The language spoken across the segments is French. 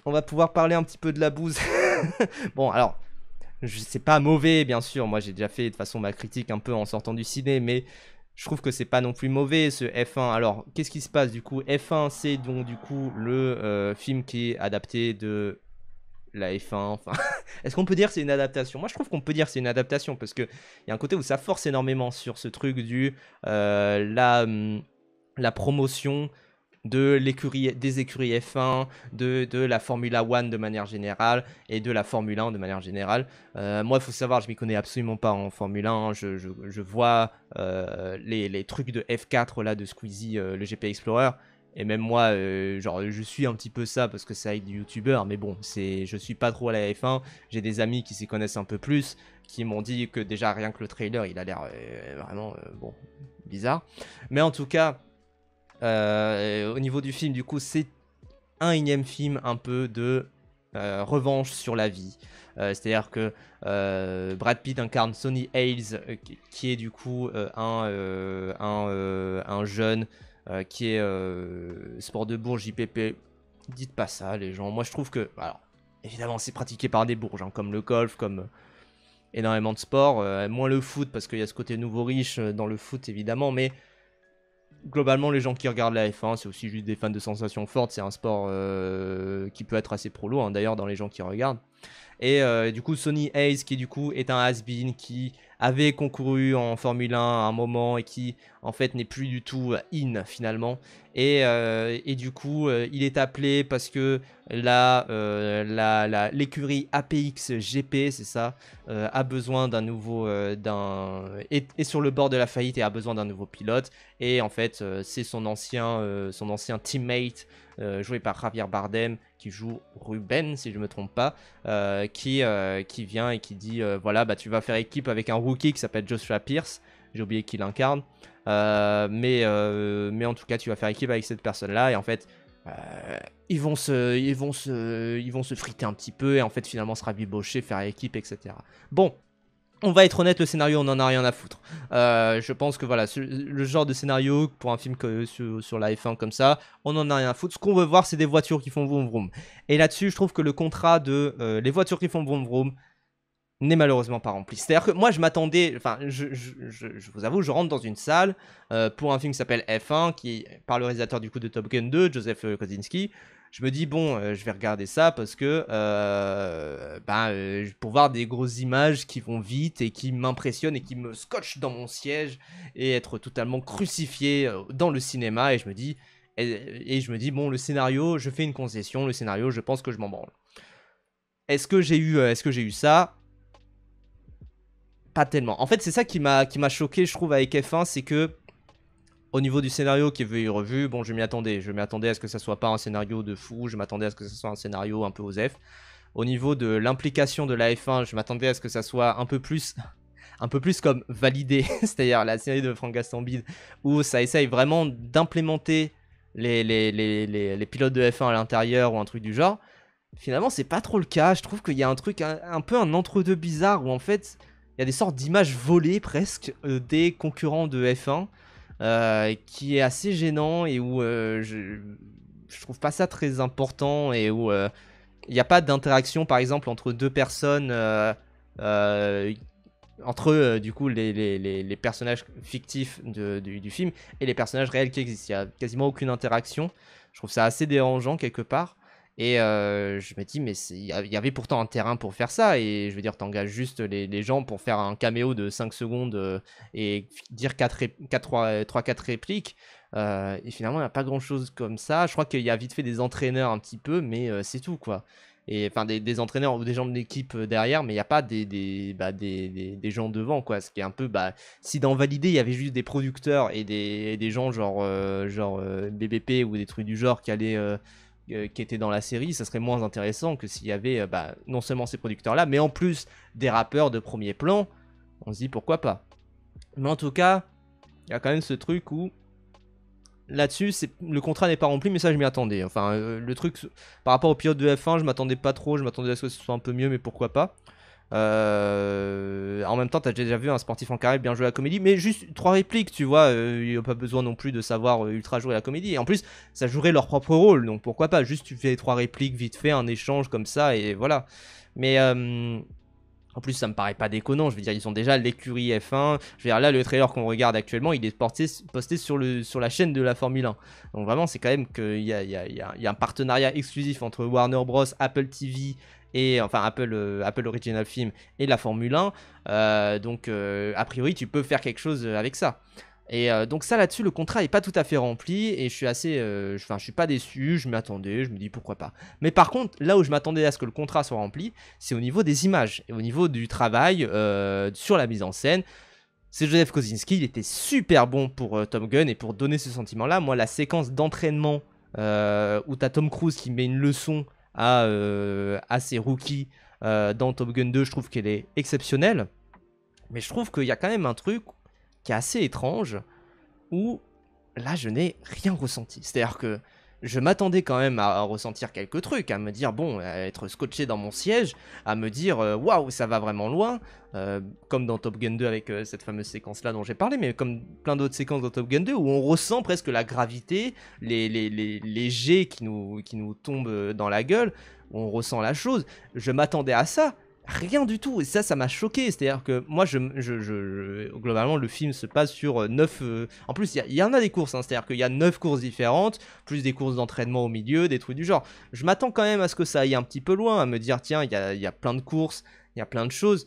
on va pouvoir parler un petit peu de la bouse. Bon, alors, c'est pas mauvais, bien sûr. Moi, j'ai déjà fait de toute façon ma critique un peu en sortant du ciné, mais je trouve que c'est pas non plus mauvais ce F1. Alors, qu'est-ce qui se passe du coup? F1, c'est donc du coup le film qui est adapté de la F1. Enfin, est-ce qu'on peut dire que c'est une adaptation? Moi, je trouve qu'on peut dire que c'est une adaptation parce que il y a un côté où ça force énormément sur ce truc du la promotion de l'écurie, des écuries F1, de la Formula One de manière générale et de la Formule 1 de manière générale. Moi, il faut savoir, je m'y connais absolument pas en Formule 1. Je vois les trucs de F4 là de Squeezie, le GP Explorer. Et même moi, genre, je suis un petit peu ça parce que c'est avec des youtubeurs, mais bon, je suis pas trop à la F1. J'ai des amis qui s'y connaissent un peu plus, qui m'ont dit que déjà rien que le trailer, il a l'air vraiment bon, bizarre. Mais en tout cas, au niveau du film, du coup, c'est un énième film un peu de revanche sur la vie. C'est-à-dire que Brad Pitt incarne Sonny Hales, qui est du coup un jeune qui est sport de bourge JPP. Dites pas ça, les gens. Moi, je trouve que, alors, évidemment, c'est pratiqué par des bourges, hein, comme le golf, comme énormément de sports. Moins le foot, parce qu'il y a ce côté nouveau riche dans le foot, évidemment, mais globalement, les gens qui regardent la F1, c'est aussi juste des fans de sensations fortes. C'est un sport qui peut être assez prolo, hein, d'ailleurs, dans les gens qui regardent. Et du coup, Sonny Hayes, qui du coup est un has-been, qui avait concouru en Formule 1 à un moment et qui en fait n'est plus du tout in finalement. Et du coup, il est appelé parce que l'écurie APX GP, c'est ça, a besoin d'un nouveau, est sur le bord de la faillite et a besoin d'un nouveau pilote. Et en fait, c'est son ancien teammate joué par Javier Bardem, qui joue Ruben, si je ne me trompe pas, qui vient et qui dit voilà, bah, tu vas faire équipe avec un rookie qui s'appelle Joshua Pierce. J'ai oublié qui l'incarne. Mais en tout cas, tu vas faire équipe avec cette personne-là. Et en fait, ils vont se friter un petit peu. Et en fait, finalement, se rabibocher, faire équipe, etc. Bon. On va être honnête, le scénario, on en a rien à foutre. Je pense que voilà, le genre de scénario pour un film sur la F1 comme ça, on en a rien à foutre. Ce qu'on veut voir, c'est des voitures qui font vroom vroom. Et là-dessus, je trouve que le contrat de les voitures qui font vroom vroom n'est malheureusement pas rempli. C'est-à-dire que moi, je m'attendais, enfin, je vous avoue, je rentre dans une salle pour un film qui s'appelle F1, qui par le réalisateur du coup de Top Gun 2, Joseph Kosinski. Je me dis, bon, je vais regarder ça parce que pour voir des grosses images qui vont vite et qui m'impressionnent et qui me scotchent dans mon siège et être totalement crucifié dans le cinéma. Et je me dis, bon, le scénario, je fais une concession, le scénario, je pense que je m'en branle. Est-ce que j'ai eu ça? Pas tellement. En fait, c'est ça qui m'a choqué, je trouve, avec F1, c'est que au niveau du scénario qui est vu et revu, bon, je m'y attendais. Je m'attendais à ce que ça soit pas un scénario de fou, je m'attendais à ce que ça soit un scénario un peu osef. Au niveau de l'implication de la F1, je m'attendais à ce que ça soit un peu plus comme Validé, c'est-à-dire la série de Franck Gastambide, où ça essaye vraiment d'implémenter les pilotes de F1 à l'intérieur ou un truc du genre. Finalement, c'est pas trop le cas. Je trouve qu'il y a un truc, un peu un entre-deux bizarre, où en fait, il y a des sortes d'images volées presque des concurrents de F1. Qui est assez gênant et où je trouve pas ça très important et où il n'y a pas d'interaction par exemple entre deux personnes, euh, entre du coup les personnages fictifs du film et les personnages réels qui existent. Il n'y a quasiment aucune interaction. Je trouve ça assez dérangeant quelque part. Et je me dis, mais il y avait pourtant un terrain pour faire ça. Et je veux dire, t'engages juste les gens pour faire un caméo de 5 secondes et dire 3-4 répliques. Et finalement, il n'y a pas grand chose comme ça. Je crois qu'il y a vite fait des entraîneurs un petit peu, mais c'est tout, quoi. Et enfin, des entraîneurs ou des gens de l'équipe derrière, mais il n'y a pas des gens devant, quoi. Ce qui est un peu, si dans Validé, il y avait juste des producteurs et des gens genre BBP ou des trucs du genre qui étaient dans la série, ça serait moins intéressant que s'il y avait non seulement ces producteurs-là, mais en plus des rappeurs de premier plan. On se dit pourquoi pas. Mais en tout cas, il y a quand même ce truc où là-dessus, le contrat n'est pas rempli, mais ça je m'y attendais. Enfin, le truc par rapport au pilote de F1, je m'attendais pas trop, je m'attendais à ce que ce soit un peu mieux, mais pourquoi pas. En même temps, t'as déjà vu un sportif en carré bien jouer à la comédie, mais juste 3 répliques, tu vois. Il n'y a pas besoin non plus de savoir ultra jouer à la comédie. Et en plus, ça jouerait leur propre rôle, donc pourquoi pas. Juste tu fais 3 répliques vite fait, un échange comme ça, et voilà. Mais en plus, ça me paraît pas déconnant. Je veux dire, ils ont déjà l'écurie F1. Je veux dire, là, le trailer qu'on regarde actuellement, il est posté sur la chaîne de la Formule 1. Donc vraiment, c'est quand même qu'il y a un partenariat exclusif entre Warner Bros, Apple TV et enfin Apple Original Film et la Formule 1. Donc a priori, tu peux faire quelque chose avec ça. Et donc ça là-dessus, le contrat est pas tout à fait rempli et je suis assez, je suis pas déçu, je m'attendais, je me dis pourquoi pas. Mais par contre, là où je m'attendais à ce que le contrat soit rempli, c'est au niveau des images et au niveau du travail sur la mise en scène. C'est Joseph Kosinski, il était super bon pour Top Gun et pour donner ce sentiment-là. Moi, la séquence d'entraînement où t'as Tom Cruise qui met une leçon à ses rookies dans Top Gun 2, je trouve qu'elle est exceptionnelle. Mais je trouve qu'il y a quand même un truc qui est assez étrange, où là je n'ai rien ressenti. C'est-à-dire que je m'attendais quand même à ressentir quelques trucs, à me dire bon, à être scotché dans mon siège, à me dire waouh, ça va vraiment loin, comme dans Top Gun 2 avec cette fameuse séquence là dont j'ai parlé, mais comme plein d'autres séquences dans Top Gun 2 où on ressent presque la gravité, les jets qui nous tombent dans la gueule, où on ressent la chose. Je m'attendais à ça. Rien du tout, et ça m'a choqué. C'est-à-dire que moi, globalement, le film se passe sur 9. En plus, il y en a des courses, hein, c'est-à-dire qu'il y a 9 courses différentes, plus des courses d'entraînement au milieu, des trucs du genre. Je m'attends quand même à ce que ça aille un petit peu loin, à me dire, tiens, il y a plein de courses, il y a plein de choses.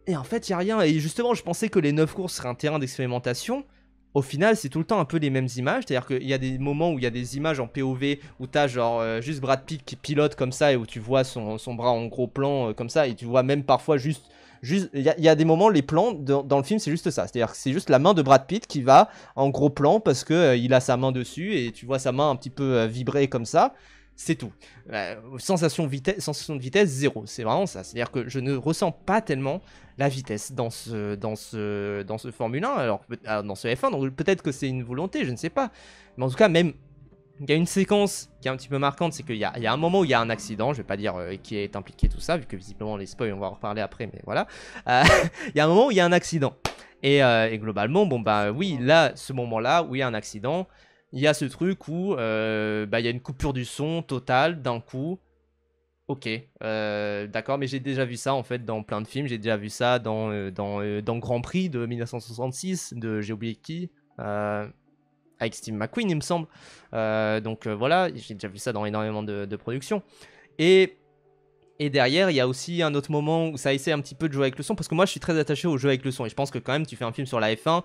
Et en fait, il n'y a rien. Et justement, je pensais que les 9 courses seraient un terrain d'expérimentation. Au final, c'est tout le temps un peu les mêmes images. C'est-à-dire qu'il y a des moments où il y a des images en POV où t'as genre juste Brad Pitt qui pilote comme ça et où tu vois son bras en gros plan comme ça. Et tu vois même parfois juste il y a des moments, les plans dans le film, c'est juste ça. C'est-à-dire que c'est juste la main de Brad Pitt qui va en gros plan parce que il a sa main dessus et tu vois sa main un petit peu vibrer comme ça. C'est tout. Sensation de vitesse, zéro. C'est vraiment ça. C'est-à-dire que je ne ressens pas tellement la vitesse dans ce Formule 1, alors dans ce F1. Donc peut-être que c'est une volonté, je ne sais pas. Mais en tout cas, même il y a une séquence qui est un petit peu marquante, c'est qu'il y a un moment où il y a un accident. Je vais pas dire qui est impliqué tout ça, vu que visiblement les spoils, on va en reparler après, mais voilà. Il y a un moment où il y a un accident. Et globalement, bon bah oui, là, ce moment-là où il y a un accident, il y a ce truc où il y a une coupure du son totale d'un coup. Ok, d'accord, mais j'ai déjà vu ça en fait dans plein de films. J'ai déjà vu ça dans Grand Prix de 1966 de j'ai oublié qui, avec Steve McQueen, il me semble. Donc voilà, j'ai déjà vu ça dans énormément de productions. Et derrière, il y a aussi un autre moment où ça essaie un petit peu de jouer avec le son, parce que moi je suis très attaché au jeu avec le son, et je pense que quand même tu fais un film sur la F1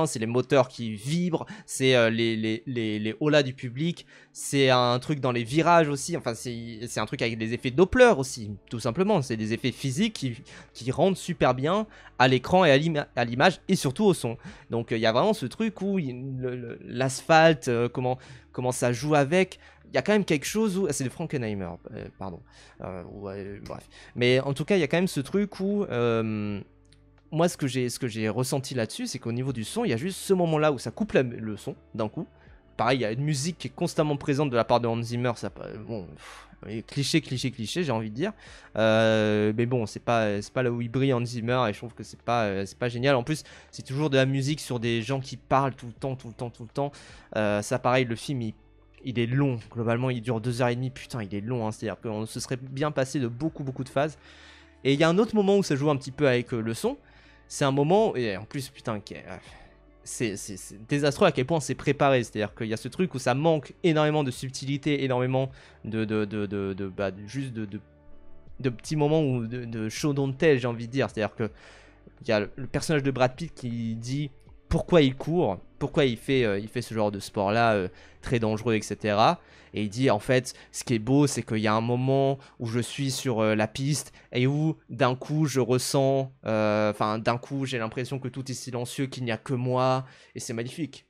c'est les moteurs qui vibrent, c'est les holas du public, c'est un truc dans les virages aussi, enfin c'est un truc avec des effets Doppler aussi, tout simplement, c'est des effets physiques qui rendent super bien à l'écran et à l'image, et surtout au son. Donc il y a vraiment ce truc où l'asphalte, comment ça joue avec. Il y a quand même quelque chose où... c'est de Frankenheimer, pardon. Bref. Mais en tout cas, il y a quand même ce truc où... moi, ce que j'ai ressenti là-dessus, c'est qu'au niveau du son, il y a juste ce moment-là où ça coupe le son, d'un coup. Pareil, il y a une musique qui est constamment présente de la part de Hans Zimmer. Ça, bon, cliché, j'ai envie de dire. Mais bon, c'est pas là où il brille Hans Zimmer, et je trouve que c'est pas génial. En plus, c'est toujours de la musique sur des gens qui parlent tout le temps. Ça, pareil, le film, il est long, globalement il dure 2h30, putain il est long, hein. C'est-à-dire qu'on se serait bien passé de beaucoup de phases. Et il y a un autre moment où ça joue un petit peu avec le son, c'est un moment, et en plus putain, c'est désastreux à quel point c'est préparé, c'est-à-dire qu'il y a ce truc où ça manque énormément de subtilité, énormément juste de petits moments où de show don't tell, j'ai envie de dire, c'est-à-dire que il y a le personnage de Brad Pitt qui dit pourquoi il court, pourquoi il fait ce genre de sport là très dangereux, etc. Et il dit en fait ce qui est beau c'est qu'il y a un moment où je suis sur la piste et où d'un coup je ressens, d'un coup j'ai l'impression que tout est silencieux, qu'il n'y a que moi et c'est magnifique.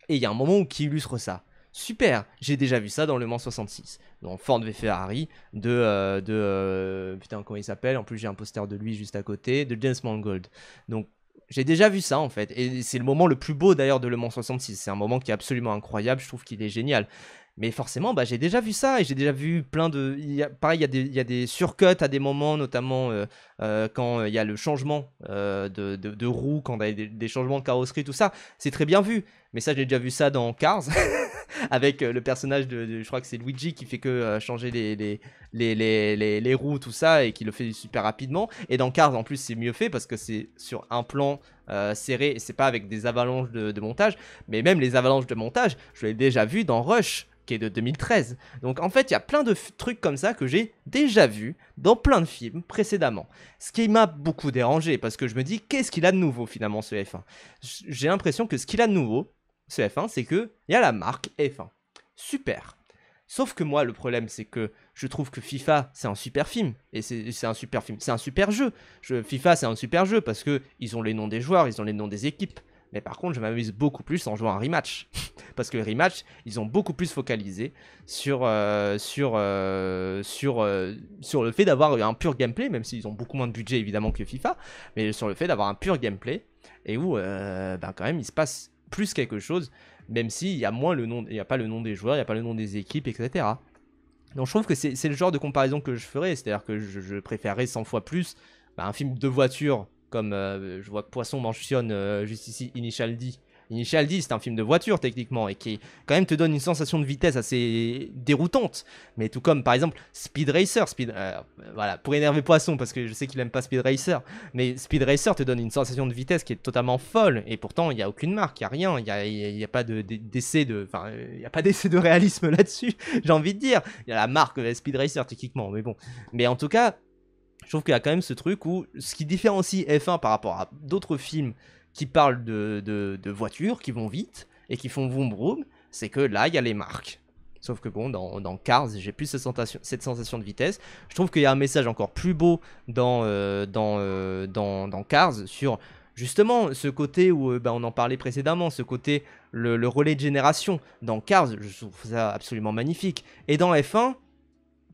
Et il y a un moment qui illustre ça. Super, j'ai déjà vu ça dans Le Mans 66, dans Ford v Ferrari putain comment il s'appelle, en plus j'ai un poster de lui juste à côté, de James Mangold. Donc j'ai déjà vu ça en fait, et c'est le moment le plus beau d'ailleurs de Le Mans 66, c'est un moment qui est absolument incroyable, je trouve qu'il est génial. Mais forcément, bah, j'ai déjà vu ça et j'ai déjà vu plein de. Pareil, il y a des surcuts à des moments, notamment quand il y a le changement de roue, quand il y a des changements de carrosserie, tout ça. C'est très bien vu. Mais ça, j'ai déjà vu ça dans Cars, avec le personnage je crois que c'est Luigi qui fait que changer les roues, tout ça, et qui le fait super rapidement. Et dans Cars, en plus, c'est mieux fait parce que c'est sur un plan serré, et c'est pas avec des avalanches de montage. Mais même les avalanches de montage, je l'ai déjà vu dans Rush, qui est de 2013. Donc en fait, il y a plein de trucs comme ça que j'ai déjà vu dans plein de films précédemment. Ce qui m'a beaucoup dérangé, parce que je me dis, qu'est-ce qu'il a de nouveau finalement ce F1? J'ai l'impression que ce qu'il a de nouveau, ce F1, c'est que il y a la marque F1. Super. Sauf que moi, le problème, c'est que je trouve que FIFA, c'est un super film. Et c'est un super film. C'est un super jeu. FIFA, c'est un super jeu parce que ils ont les noms des joueurs, ils ont les noms des équipes. Mais par contre, je m'amuse beaucoup plus en jouant un rematch. Parce que le rematch, ils ont beaucoup plus focalisé sur le fait d'avoir un pur gameplay, même s'ils ont beaucoup moins de budget évidemment que FIFA, mais sur le fait d'avoir un pur gameplay, et où quand même il se passe plus quelque chose, même s'il y a moins le nom, il n'y a pas le nom des joueurs, il n'y a pas le nom des équipes, etc. Donc je trouve que c'est le genre de comparaison que je ferais, c'est-à-dire que je préférerais 100 fois plus un film de voiture, comme je vois que Poisson mentionne juste ici Initial D. Initial D, c'est un film de voiture techniquement, et qui quand même te donne une sensation de vitesse assez déroutante. Mais tout comme par exemple Speed Racer, voilà, pour énerver Poisson, parce que je sais qu'il aime pas Speed Racer, mais Speed Racer te donne une sensation de vitesse qui est totalement folle, et pourtant il n'y a aucune marque, il n'y a rien, il n'y a pas d'essai il n'y a pas d'essai de réalisme là-dessus, j'ai envie de dire. Il y a la marque Speed Racer techniquement, mais bon. Mais en tout cas, je trouve qu'il y a quand même ce truc où ce qui différencie F1 par rapport à d'autres films qui parlent de voitures qui vont vite et qui font vroom vroom, c'est que là, il y a les marques. Sauf que bon, dans Cars, j'ai plus cette sensation de vitesse. Je trouve qu'il y a un message encore plus beau dans Cars sur justement ce côté où on en parlait précédemment, ce côté le relais de génération. Dans Cars, je trouve ça absolument magnifique. Et dans F1,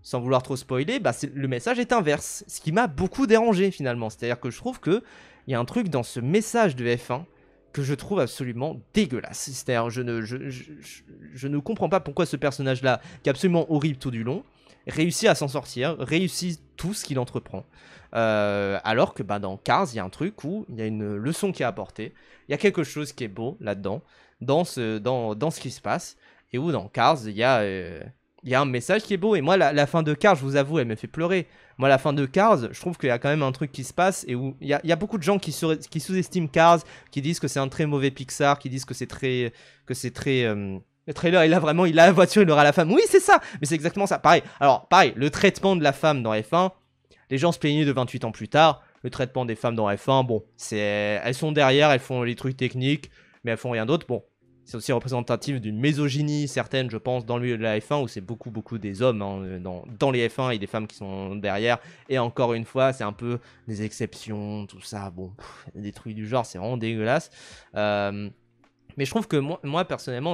sans vouloir trop spoiler, le message est inverse. Ce qui m'a beaucoup dérangé finalement. C'est-à-dire que je trouve que il y a un truc dans ce message de F1 que je trouve absolument dégueulasse. C'est-à-dire, je ne comprends pas pourquoi ce personnage-là, qui est absolument horrible tout du long, réussit à s'en sortir, réussit tout ce qu'il entreprend. Alors que dans Cars, il y a un truc où il y a une leçon qui est apportée, il y a quelque chose qui est beau là-dedans, dans ce qui se passe, et où dans Cars, il y a un message qui est beau. Et moi, la fin de Cars, je vous avoue, elle me fait pleurer. Moi, la fin de Cars, je trouve qu'il y a quand même un truc qui se passe et où il y a beaucoup de gens qui sous-estiment Cars, qui disent que c'est un très mauvais Pixar, qui disent que c'est très... le trailer, il a la voiture, il aura la femme. Oui, c'est ça, mais c'est exactement ça. Pareil, le traitement de la femme dans F1, les gens se plaignaient de 28 ans plus tard. Le traitement des femmes dans F1, bon, elles sont derrière, elles font les trucs techniques, mais elles font rien d'autre. Bon, c'est aussi représentatif d'une misogynie certaine, je pense, dans le milieu de la F1, où c'est beaucoup des hommes dans les F1 et des femmes qui sont derrière. Et encore une fois, c'est un peu des exceptions, tout ça. Bon, des trucs du genre, c'est vraiment dégueulasse. Mais je trouve que moi personnellement,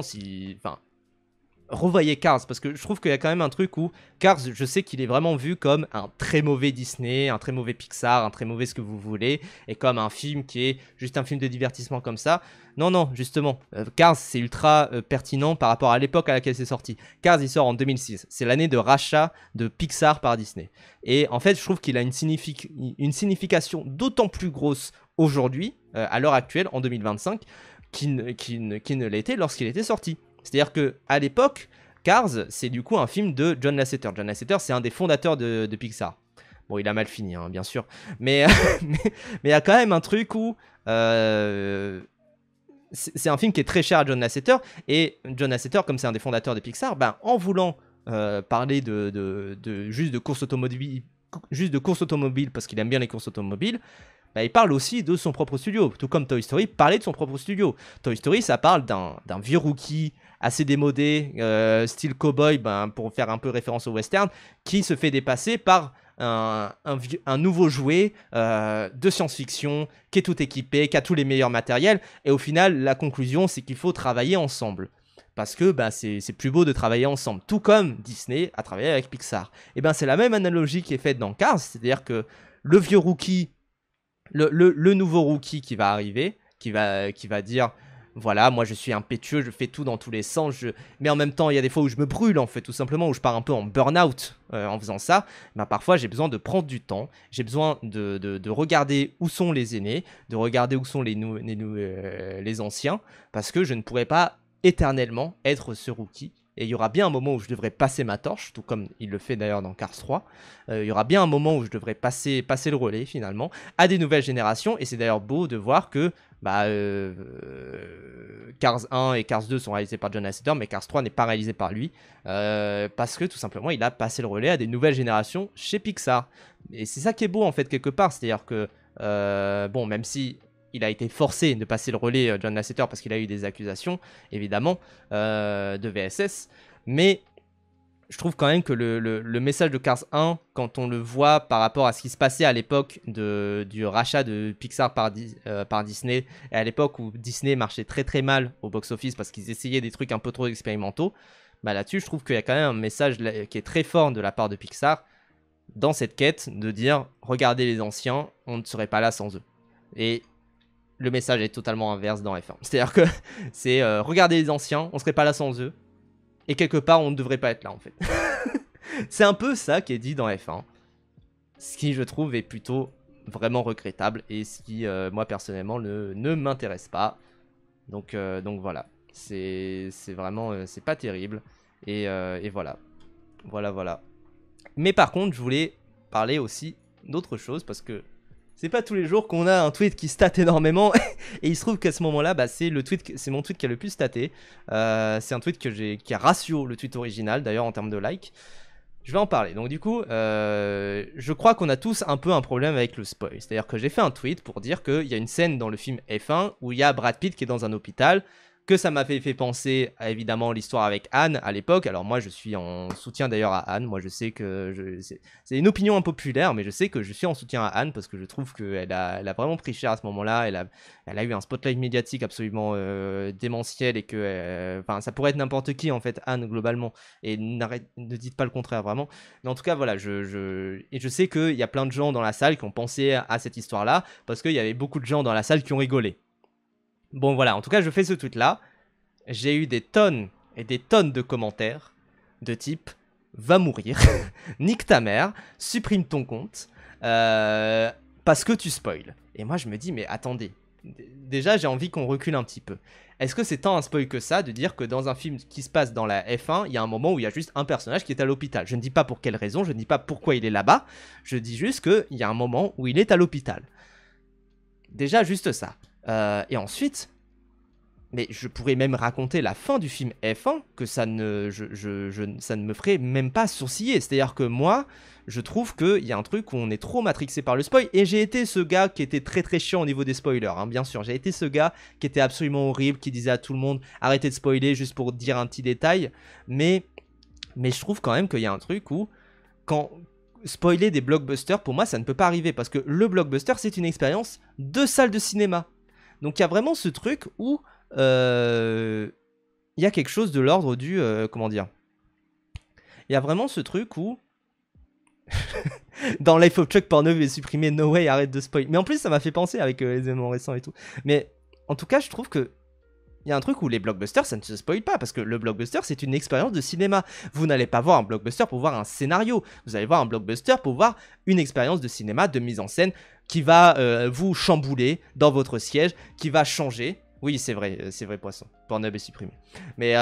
revoyez Cars, parce que je trouve qu'il y a quand même un truc où Cars, je sais qu'il est vraiment vu comme un très mauvais Disney, un très mauvais Pixar, un très mauvais ce que vous voulez, et comme un film qui est juste un film de divertissement comme ça. Non, justement, Cars, c'est ultra pertinent par rapport à l'époque à laquelle c'est sorti. Cars, il sort en 2006, c'est l'année de rachat de Pixar par Disney. Et en fait, je trouve qu'il a une signification d'autant plus grosse aujourd'hui, à l'heure actuelle, en 2025, qui ne l'était lorsqu'il était sorti. C'est-à-dire qu'à l'époque, Cars, c'est du coup un film de John Lasseter. John Lasseter, c'est un des fondateurs de Pixar. Bon, il a mal fini, bien sûr. Mais il y a quand même un truc où... c'est un film qui est très cher à John Lasseter. Et John Lasseter, comme c'est un des fondateurs de Pixar, en voulant parler juste de course automobile, parce qu'il aime bien les courses automobiles, il parle aussi de son propre studio, tout comme Toy Story parlait de son propre studio. Toy Story, ça parle d'un vieux rookie assez démodé, style cowboy, pour faire un peu référence au western, qui se fait dépasser par un nouveau jouet de science-fiction, qui est tout équipé, qui a tous les meilleurs matériels, et au final, la conclusion, c'est qu'il faut travailler ensemble. Parce que c'est plus beau de travailler ensemble, tout comme Disney a travaillé avec Pixar. Et c'est la même analogie qui est faite dans Cars, c'est-à-dire que le vieux rookie, le nouveau rookie qui va arriver, qui va dire voilà, moi je suis impétueux, je fais tout dans tous les sens, mais en même temps il y a des fois où je me brûle en fait, tout simplement, où je pars un peu en burn-out en faisant ça. Bah, parfois j'ai besoin de prendre du temps, j'ai besoin de regarder où sont les aînés, de regarder où sont les anciens, parce que je ne pourrais pas éternellement être ce rookie. Et il y aura bien un moment où je devrais passer ma torche, tout comme il le fait d'ailleurs dans Cars 3. Il y aura bien un moment où je devrais passer le relais finalement à des nouvelles générations. Et c'est d'ailleurs beau de voir que Cars 1 et Cars 2 sont réalisés par John Lasseter, mais Cars 3 n'est pas réalisé par lui. Parce que tout simplement il a passé le relais à des nouvelles générations chez Pixar. Et c'est ça qui est beau en fait quelque part. C'est-à-dire que, bon, même si il a été forcé de passer le relais, John Lasseter, parce qu'il a eu des accusations, évidemment, de VSS. Mais je trouve quand même que le message de Cars 1, quand on le voit par rapport à ce qui se passait à l'époque du rachat de Pixar par Disney, et à l'époque où Disney marchait très très mal au box-office parce qu'ils essayaient des trucs un peu trop expérimentaux, bah là-dessus, je trouve qu'il y a quand même un message qui est très fort de la part de Pixar dans cette quête de dire « Regardez les anciens, on ne serait pas là sans eux ». Et le message est totalement inverse dans F1. C'est-à-dire que c'est regardez les anciens, on serait pas là sans eux. Et quelque part, on ne devrait pas être là en fait. C'est un peu ça qui est dit dans F1. Ce qui, je trouve, est plutôt vraiment regrettable. Et ce qui, moi personnellement, ne m'intéresse pas. Donc voilà. C'est vraiment... c'est pas terrible. Et voilà. Voilà. Mais par contre, je voulais parler aussi d'autre chose parce que c'est pas tous les jours qu'on a un tweet qui stat énormément. Et il se trouve qu'à ce moment-là, bah, c'est mon tweet qui a le plus staté. C'est un tweet qui a ratio le tweet original, d'ailleurs, en termes de like. Je vais en parler. Donc du coup, je crois qu'on a tous un peu un problème avec le spoil. C'est-à-dire que j'ai fait un tweet pour dire qu'il y a une scène dans le film F1 où il y a Brad Pitt qui est dans un hôpital, que ça m'a fait penser à évidemment l'histoire avec Anne à l'époque. Alors moi je suis en soutien d'ailleurs à Anne, moi je sais que c'est une opinion impopulaire, mais je sais que je suis en soutien à Anne parce que je trouve qu'elle a vraiment pris cher à ce moment-là, elle a eu un spotlight médiatique absolument démentiel et que ça pourrait être n'importe qui en fait, Anne globalement, et ne dites pas le contraire vraiment, mais en tout cas voilà, et je sais qu'il y a plein de gens dans la salle qui ont pensé à cette histoire-là parce qu'il y avait beaucoup de gens dans la salle qui ont rigolé. Bon voilà, en tout cas je fais ce tweet là, j'ai eu des tonnes et des tonnes de commentaires de type va mourir, nique ta mère, supprime ton compte, parce que tu spoil. Et moi je me dis mais attendez, déjà j'ai envie qu'on recule un petit peu. Est-ce que c'est tant un spoil que ça de dire que dans un film qui se passe dans la F1, il y a un moment où il y a juste un personnage qui est à l'hôpital? Je ne dis pas pour quelle raison, je ne dis pas pourquoi il est là-bas, je dis juste qu'il y a un moment où il est à l'hôpital. Déjà juste ça. Et ensuite, mais je pourrais même raconter la fin du film F1, que ça ne me ferait même pas sourciller. C'est-à-dire que moi, je trouve qu'il y a un truc où on est trop matrixé par le spoil. Et j'ai été ce gars qui était très très chiant au niveau des spoilers, hein, bien sûr. J'ai été ce gars qui était absolument horrible, qui disait à tout le monde arrêtez de spoiler juste pour dire un petit détail. Mais je trouve quand même qu'il y a un truc où, quand spoiler des blockbusters, pour moi, ça ne peut pas arriver. Parce que le blockbuster, c'est une expérience de salle de cinéma. Donc il y a vraiment ce truc où il y a quelque chose de l'ordre du... comment dire? Il y a vraiment ce truc où... dans Life of Chuck, Pornhub est supprimé No Way, arrête de spoil. Mais en plus, ça m'a fait penser avec les événements récents et tout. Mais en tout cas, je trouve que il y a un truc où les blockbusters, ça ne se spoil pas, parce que le blockbuster, c'est une expérience de cinéma. Vous n'allez pas voir un blockbuster pour voir un scénario. Vous allez voir un blockbuster pour voir une expérience de cinéma, de mise en scène, qui va vous chambouler dans votre siège, qui va changer. Oui, c'est vrai, poisson. Pornhub est supprimé. Mais,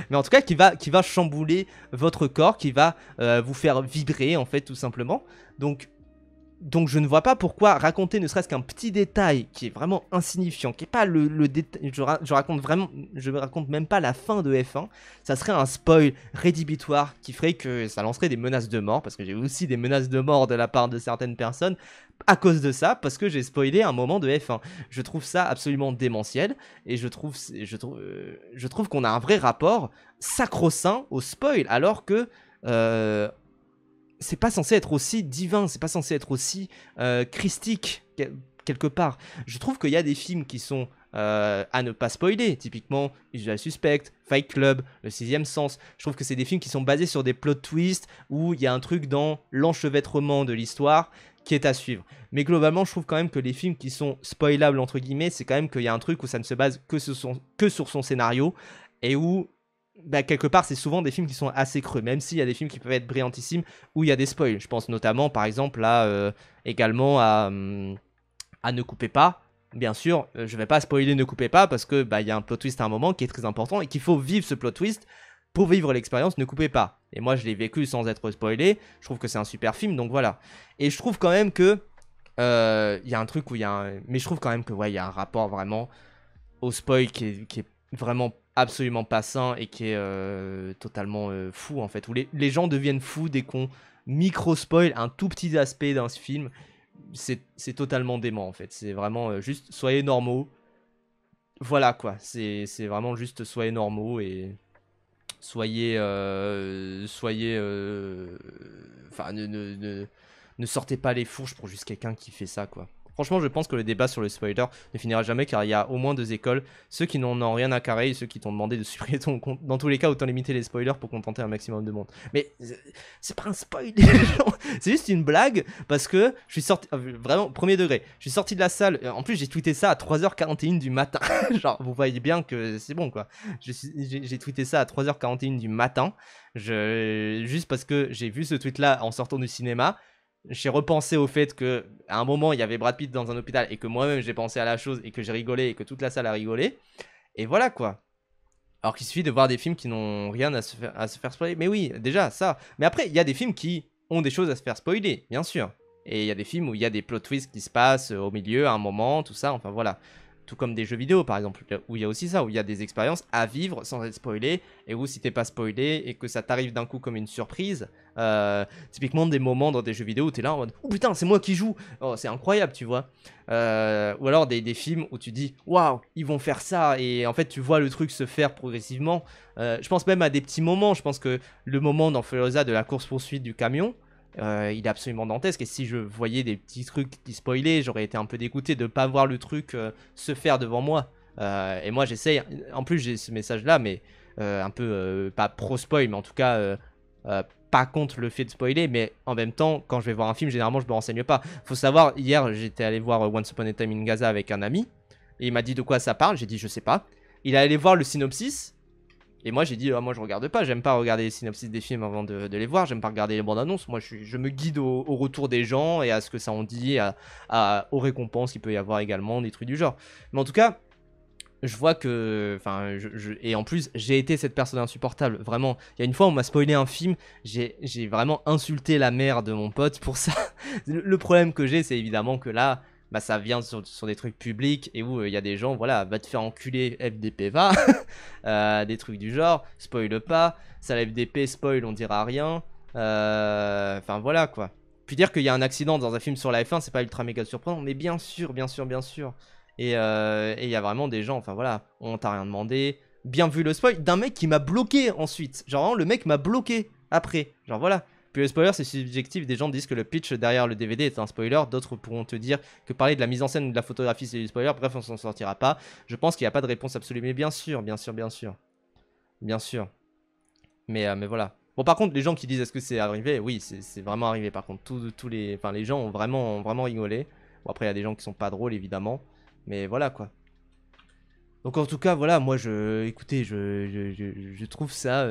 mais en tout cas, qui va chambouler votre corps, qui va vous faire vibrer, en fait, tout simplement. Donc je ne vois pas pourquoi raconter ne serait-ce qu'un petit détail qui est vraiment insignifiant, qui est pas le détail, je raconte même pas la fin de F1, ça serait un spoil rédhibitoire qui ferait que ça lancerait des menaces de mort, parce que j'ai aussi des menaces de mort de la part de certaines personnes à cause de ça, parce que j'ai spoilé un moment de F1. Je trouve ça absolument démentiel, et je trouve qu'on a un vrai rapport sacro-saint au spoil, alors que... c'est pas censé être aussi divin, c'est pas censé être aussi christique quelque part. Je trouve qu'il y a des films qui sont à ne pas spoiler. Typiquement, Usual Suspect, Fight Club, Le Sixième Sens. Je trouve que c'est des films qui sont basés sur des plot twists où il y a un truc dans l'enchevêtrement de l'histoire qui est à suivre. Mais globalement, je trouve quand même que les films qui sont spoilables, entre guillemets, c'est quand même qu'il y a un truc où ça ne se base que sur son scénario et où, bah, quelque part, c'est souvent des films qui sont assez creux, même s'il y a des films qui peuvent être brillantissimes où il y a des spoils. Je pense notamment, par exemple, là, également à Ne coupez pas. Bien sûr, je vais pas spoiler Ne coupez pas parce que bah, y a un plot twist à un moment qui est très important et qu'il faut vivre ce plot twist pour vivre l'expérience. Ne coupez pas. Et moi, je l'ai vécu sans être spoilé. Je trouve que c'est un super film, donc voilà. Et je trouve quand même que y a un truc où il y a un... Mais je trouve quand même que ouais, y a un rapport vraiment au spoil qui est vraiment absolument pas sain et qui est totalement fou en fait. Où les gens deviennent fous dès qu'on micro-spoil un tout petit aspect d'un film. C'est totalement dément en fait. C'est vraiment juste soyez normaux. Voilà quoi. C'est vraiment juste soyez normaux et soyez. Enfin, ne sortez pas les fourches pour juste quelqu'un qui fait ça quoi. Franchement, je pense que le débat sur le spoiler ne finira jamais car il y a au moins deux écoles. Ceux qui n'en ont rien à carrer et ceux qui t'ont demandé de supprimer ton compte. Dans tous les cas, autant limiter les spoilers pour contenter un maximum de monde. Mais c'est pas un spoil, c'est juste une blague parce que je suis sorti. Vraiment, premier degré. Je suis sorti de la salle. En plus, j'ai tweeté ça à 3h41 du matin. Genre, vous voyez bien que c'est bon quoi. J'ai tweeté ça à 3h41 du matin. Juste parce que j'ai vu ce tweet là en sortant du cinéma. J'ai repensé au fait que à un moment il y avait Brad Pitt dans un hôpital et que moi-même j'ai pensé à la chose et que j'ai rigolé et que toute la salle a rigolé. Et voilà quoi. Alors qu'il suffit de voir des films qui n'ont rien à se faire spoiler. Mais oui, déjà ça. Mais après, il y a des films qui ont des choses à se faire spoiler, bien sûr. Et il y a des films où il y a des plot twists qui se passent au milieu, à un moment, tout ça. Enfin voilà. Tout comme des jeux vidéo par exemple, où il y a aussi ça, où il y a des expériences à vivre sans être spoilé, et où si t'es pas spoilé et que ça t'arrive d'un coup comme une surprise, typiquement des moments dans des jeux vidéo où t'es là en mode oh putain c'est moi qui joue, oh, c'est incroyable tu vois, ou alors des films où tu dis waouh ils vont faire ça, et en fait tu vois le truc se faire progressivement. Je pense même à des petits moments, je pense que le moment dans Furiosa de la course poursuite du camion, il est absolument dantesque, et si je voyais des petits trucs qui spoilaient, j'aurais été un peu dégoûté de pas voir le truc se faire devant moi. Et moi j'essaye, en plus j'ai ce message là, mais un peu pas pro spoil, mais en tout cas pas contre le fait de spoiler, mais en même temps quand je vais voir un film généralement je me renseigne pas. Faut savoir, hier j'étais allé voir Once Upon a Time in Gaza avec un ami et il m'a dit de quoi ça parle, j'ai dit je sais pas. Il est allé voir le synopsis. Et moi j'ai dit moi je regarde pas, j'aime pas regarder les synopsis des films avant de les voir, j'aime pas regarder les bandes annonces, moi je me guide au retour des gens et à ce que ça en dit, aux récompenses qu'il peut y avoir également, des trucs du genre. Mais en tout cas, je vois que, enfin, et en plus j'ai été cette personne insupportable, vraiment. Il y a une fois on m'a spoilé un film, j'ai vraiment insulté la mère de mon pote pour ça. Le problème que j'ai c'est évidemment que là, bah ça vient sur des trucs publics et où il y a des gens, voilà, va te faire enculer FDP va, des trucs du genre, spoil pas, ça la FDP spoil on dira rien, enfin voilà quoi. Puis dire qu'il y a un accident dans un film sur la F1 c'est pas ultra méga surprenant, mais bien sûr, bien sûr, bien sûr. Et il y a vraiment des gens, enfin voilà, on t'a rien demandé, bien vu le spoil d'un mec qui m'a bloqué ensuite, genre vraiment, le mec m'a bloqué après, genre voilà. Puis le spoiler c'est subjectif, des gens disent que le pitch derrière le DVD est un spoiler, d'autres pourront te dire que parler de la mise en scène ou de la photographie c'est du spoiler, bref on s'en sortira pas. Je pense qu'il n'y a pas de réponse absolue, mais bien sûr, bien sûr, bien sûr. Bien sûr. Mais voilà. Bon par contre les gens qui disent est-ce que c'est arrivé, oui c'est vraiment arrivé par contre, tous les gens ont vraiment rigolé. Bon après il y a des gens qui sont pas drôles évidemment, mais voilà quoi. Donc en tout cas, voilà, moi écoutez, je trouve ça,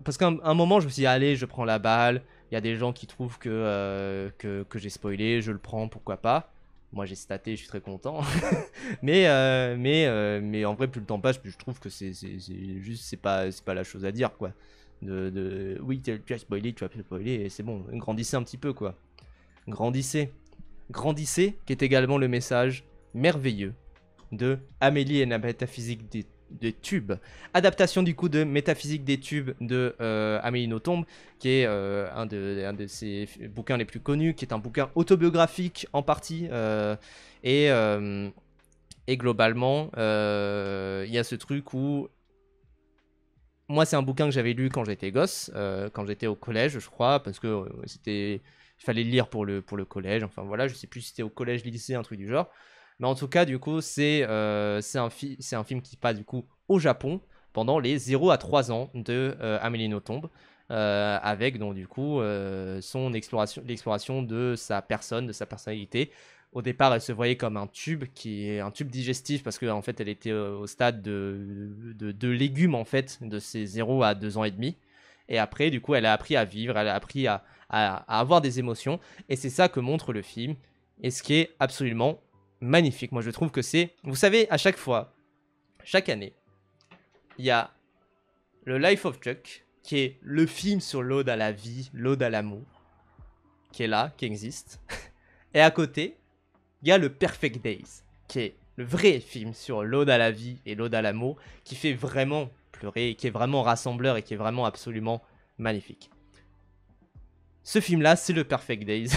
parce qu'à un moment je me suis dit, allez, je prends la balle, il y a des gens qui trouvent que j'ai spoilé, je le prends, pourquoi pas. Moi j'ai staté, je suis très content. mais en vrai, plus le temps passe, plus je trouve que c'est juste, c'est pas la chose à dire, quoi. Oui, tu as spoilé, tu as spoilé, et c'est bon, grandissez un petit peu, quoi. Grandissez. Grandissez, qui est également le message merveilleux de Amélie et la métaphysique des tubes. Adaptation du coup de Métaphysique des tubes de Amélie Nothomb, qui est un de ses bouquins les plus connus, qui est un bouquin autobiographique en partie. Et globalement, il y a ce truc où... Moi, c'est un bouquin que j'avais lu quand j'étais gosse, quand j'étais au collège, je crois, parce que c'était... Il fallait le lire pour le collège, enfin voilà, je sais plus si c'était au collège, lycée, un truc du genre. Mais en tout cas, du coup, c'est un film qui passe du coup au Japon pendant les 0 à 3 ans de Amélie Nothomb. Avec donc du coup l'exploration de sa personne, de sa personnalité. Au départ, elle se voyait comme un tube qui est un tube digestif parce qu'en fait, elle était au stade de légumes en fait, de ses 0 à 2 ans et demi. Et après, du coup, elle a appris à vivre, elle a appris à avoir des émotions. Et c'est ça que montre le film. Et ce qui est absolument magnifique. Moi, je trouve que c'est... Vous savez, à chaque fois, chaque année, il y a le Life of Chuck, qui est le film sur l'ode à la vie, l'ode à l'amour, qui est là, qui existe. Et à côté, il y a le Perfect Days, qui est le vrai film sur l'ode à la vie et l'ode à l'amour, qui fait vraiment pleurer, qui est vraiment rassembleur et qui est vraiment absolument magnifique. Ce film-là, c'est le Perfect Days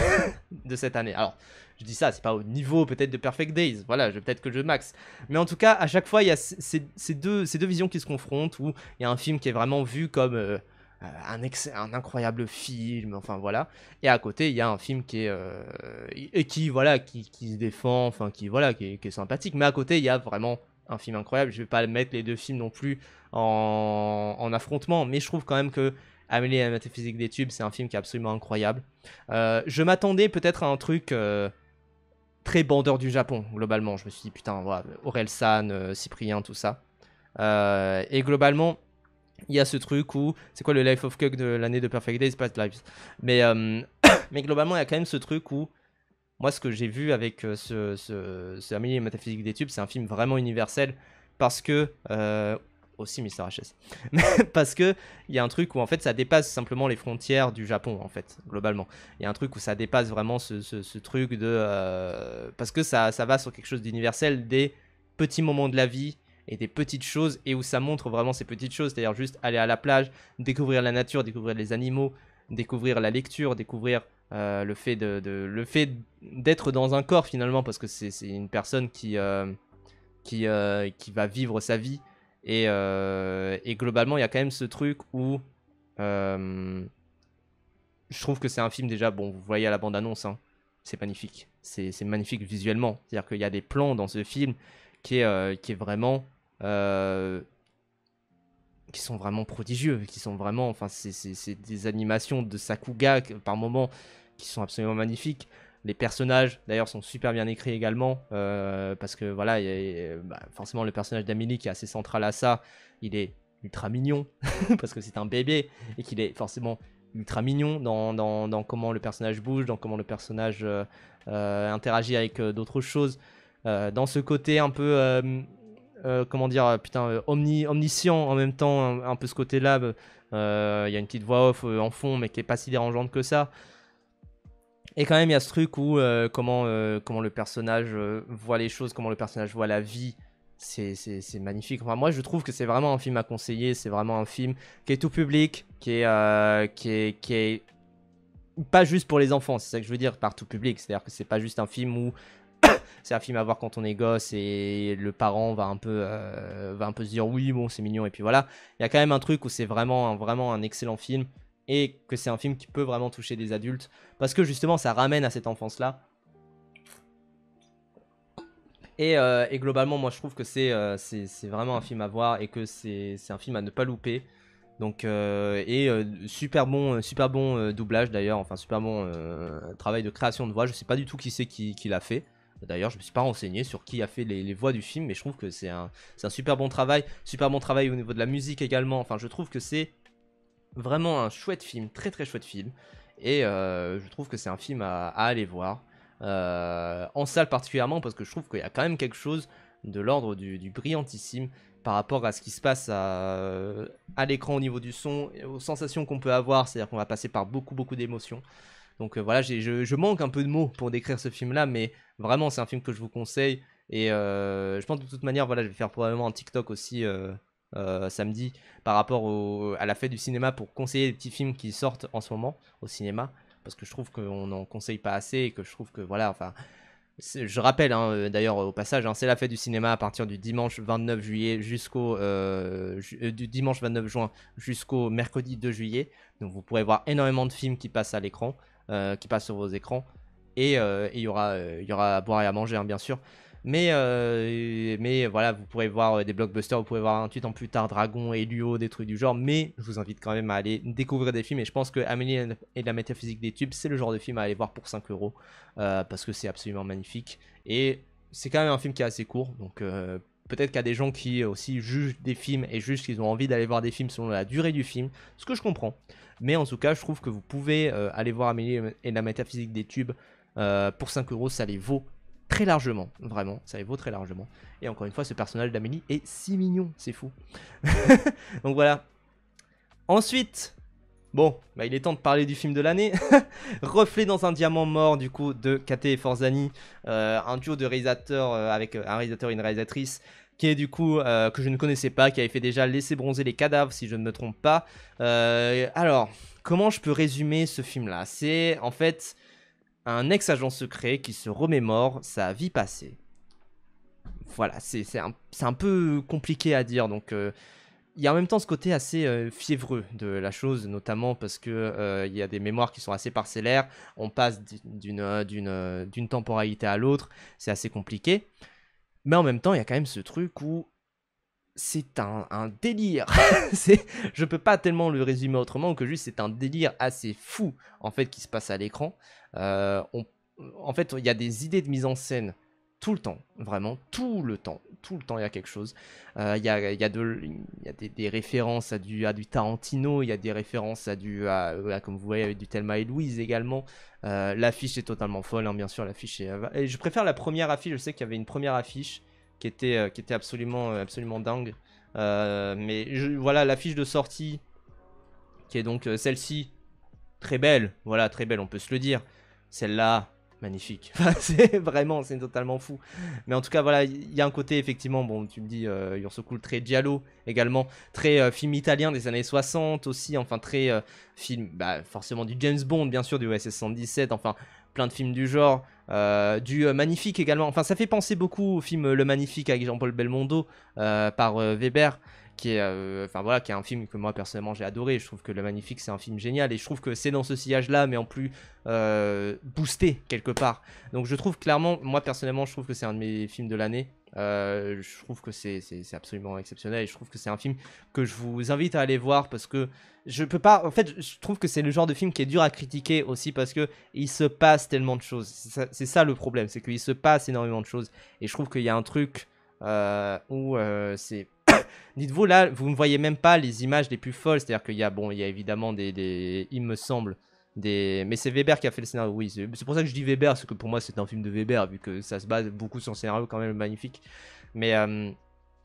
de cette année. Alors, je dis ça, c'est pas au niveau peut-être de Perfect Days, voilà, peut-être que je max. Mais en tout cas, à chaque fois, il y a ces deux visions qui se confrontent, où il y a un film qui est vraiment vu comme un incroyable film, enfin voilà. Et à côté, il y a un film qui est... et qui, voilà, qui se défend, enfin, qui, voilà, qui est sympathique. Mais à côté, il y a vraiment un film incroyable. Je vais pas mettre les deux films non plus en affrontement, mais je trouve quand même que Amélie et la métaphysique des tubes, c'est un film qui est absolument incroyable. Je m'attendais peut-être à un truc très bandeur du Japon, globalement. Je me suis dit, putain, voilà, Orelsan, Cyprien, tout ça. Et globalement, il y a ce truc où... C'est quoi le Life of Cuck de l'année de Perfect Days? Past Lives. Mais, mais globalement, il y a quand même ce truc où... Moi, ce que j'ai vu avec ce Amélie et la métaphysique des tubes, c'est un film vraiment universel. Parce que... aussi Mister HS. Parce que il y a un truc où en fait ça dépasse simplement les frontières du Japon en fait, globalement. Il y a un truc où ça dépasse vraiment ce truc de... parce que ça va sur quelque chose d'universel, des petits moments de la vie et des petites choses, et où ça montre vraiment ces petites choses, c'est-à-dire juste aller à la plage, découvrir la nature, découvrir les animaux, découvrir la lecture, découvrir le fait d'être dans un corps finalement, parce que c'est une personne qui va vivre sa vie. Et globalement, il y a quand même ce truc où je trouve que c'est un film déjà, bon, vous voyez à la bande-annonce, hein, c'est magnifique. C'est magnifique visuellement. C'est-à-dire qu'il y a des plans dans ce film qui est vraiment... qui sont vraiment prodigieux, qui sont vraiment... Enfin, c'est des animations de Sakuga par moments qui sont absolument magnifiques. Les personnages, d'ailleurs, sont super bien écrits également, parce que voilà, forcément le personnage d'Amélie qui est assez central à ça, il est ultra mignon, parce que c'est un bébé, et qu'il est forcément ultra mignon dans comment le personnage bouge, dans comment le personnage interagit avec d'autres choses, dans ce côté un peu... comment dire, putain, omniscient en même temps, un peu ce côté-là. Il y a une petite voix off en fond, mais qui est pas si dérangeante que ça. Et quand même, il y a ce truc où comment le personnage voit les choses, comment le personnage voit la vie. C'est magnifique. Enfin, moi, je trouve que c'est vraiment un film à conseiller. C'est vraiment un film qui est tout public, qui est pas juste pour les enfants. C'est ça que je veux dire par tout public. C'est-à-dire que c'est pas juste un film où c'est un film à voir quand on est gosse et le parent va un peu se dire oui, bon, c'est mignon. Et puis voilà. Il y a quand même un truc où c'est vraiment un excellent film. Et que c'est un film qui peut vraiment toucher des adultes. Parce que justement, ça ramène à cette enfance-là. Et globalement, moi, je trouve que c'est vraiment un film à voir. Et que c'est un film à ne pas louper. Donc, super bon doublage d'ailleurs. Enfin, super bon travail de création de voix. Je sais pas du tout qui c'est qui l'a fait. D'ailleurs, je me suis pas renseigné sur qui a fait les voix du film. Mais je trouve que c'est un super bon travail. Super bon travail au niveau de la musique également. Enfin, je trouve que c'est... vraiment un chouette film, très très chouette film. Et je trouve que c'est un film à aller voir. En salle particulièrement, parce que je trouve qu'il y a quand même quelque chose de l'ordre du brillantissime par rapport à ce qui se passe à l'écran au niveau du son, et aux sensations qu'on peut avoir. C'est-à-dire qu'on va passer par beaucoup d'émotions. Donc voilà, je manque un peu de mots pour décrire ce film-là, mais vraiment c'est un film que je vous conseille. Et je pense de toute manière, voilà, je vais faire probablement un TikTok aussi samedi par rapport à la fête du cinéma pour conseiller les petits films qui sortent en ce moment au cinéma, parce que je trouve qu'on n'en conseille pas assez et que je trouve que voilà, enfin, je rappelle d'ailleurs au passage, c'est la fête du cinéma à partir du dimanche 29 juillet jusqu'au du dimanche 29 juin jusqu'au mercredi 2 juillet. Donc vous pourrez voir énormément de films qui passent à l'écran, qui passent sur vos écrans, et il y aura à boire et à manger, bien sûr. Mais voilà, vous pourrez voir des blockbusters, vous pourrez voir un tweet en plus tard, Dragon, Elio, des trucs du genre. Mais je vous invite quand même à aller découvrir des films. Et je pense que Amélie et la métaphysique des tubes, c'est le genre de film à aller voir pour 5 euros. Parce que c'est absolument magnifique. Et c'est quand même un film qui est assez court. Donc peut-être qu'il y a des gens qui aussi jugent des films et jugent qu'ils ont envie d'aller voir des films selon la durée du film. Ce que je comprends. Mais en tout cas, je trouve que vous pouvez aller voir Amélie et la métaphysique des tubes pour 5 euros. Ça les vaut très largement, vraiment, ça les vaut très largement. Et encore une fois, ce personnage d'Amélie est si mignon, c'est fou. Donc voilà. Ensuite, bon, bah il est temps de parler du film de l'année. Reflet dans un diamant mort, du coup, de Kate et Forzani, un duo de réalisateurs avec un réalisateur et une réalisatrice qui est du coup que je ne connaissais pas, qui avait fait déjà Laisser bronzer les cadavres, si je ne me trompe pas. Alors, comment je peux résumer ce film-là? C'est en fait un ex-agent secret qui se remémore sa vie passée. Voilà, c'est un peu compliqué à dire, donc il y a en même temps ce côté assez fiévreux de la chose, notamment parce que il y a des mémoires qui sont assez parcellaires, on passe d'une temporalité à l'autre, c'est assez compliqué, mais en même temps il y a quand même ce truc où c'est un délire. Je peux pas tellement le résumer autrement que juste c'est un délire assez fou en fait qui se passe à l'écran. En fait, il y a des idées de mise en scène tout le temps, vraiment tout le temps il y a quelque chose. Il y a des références à du Tarantino, il y a des références comme vous voyez, avec du Thelma et Louise également. L'affiche est totalement folle, hein, bien sûr, l'affiche est... Et je préfère la première affiche, je sais qu'il y avait une première affiche qui était absolument dingue. Voilà, l'affiche de sortie, qui est donc celle-ci, très belle, voilà, très belle, on peut se le dire. Celle-là, magnifique. c'est totalement fou. Mais en tout cas, voilà, il y a un côté, effectivement, bon, tu me dis, Cool, très giallo également, très film italien des années 60 aussi, enfin, très film, bah, forcément du James Bond, bien sûr, du OSS 117, enfin, plein de films du genre. Du Magnifique également, enfin ça fait penser beaucoup au film Le Magnifique avec Jean-Paul Belmondo par Weber, qui est voilà, qui est un film que moi personnellement j'ai adoré. Je trouve que Le Magnifique c'est un film génial et je trouve que c'est dans ce sillage là mais en plus boosté quelque part. Donc je trouve clairement, moi personnellement je trouve que c'est un de mes films de l'année. Je trouve que c'est absolument exceptionnel et je trouve que c'est un film que je vous invite à aller voir parce que je peux pas, en fait je trouve que c'est le genre de film qui est dur à critiquer aussi parce que il se passe tellement de choses, c'est ça le problème, c'est qu'il se passe énormément de choses et je trouve qu'il y a un truc où c'est dites-vous là, vous ne voyez même pas les images les plus folles, c'est-à-dire qu'il y a, bon, il y a évidemment il me semble mais c'est Weber qui a fait le scénario, oui, c'est pour ça que je dis Weber, parce que pour moi c'est un film de Weber, vu que ça se base beaucoup sur le scénario quand même magnifique. Mais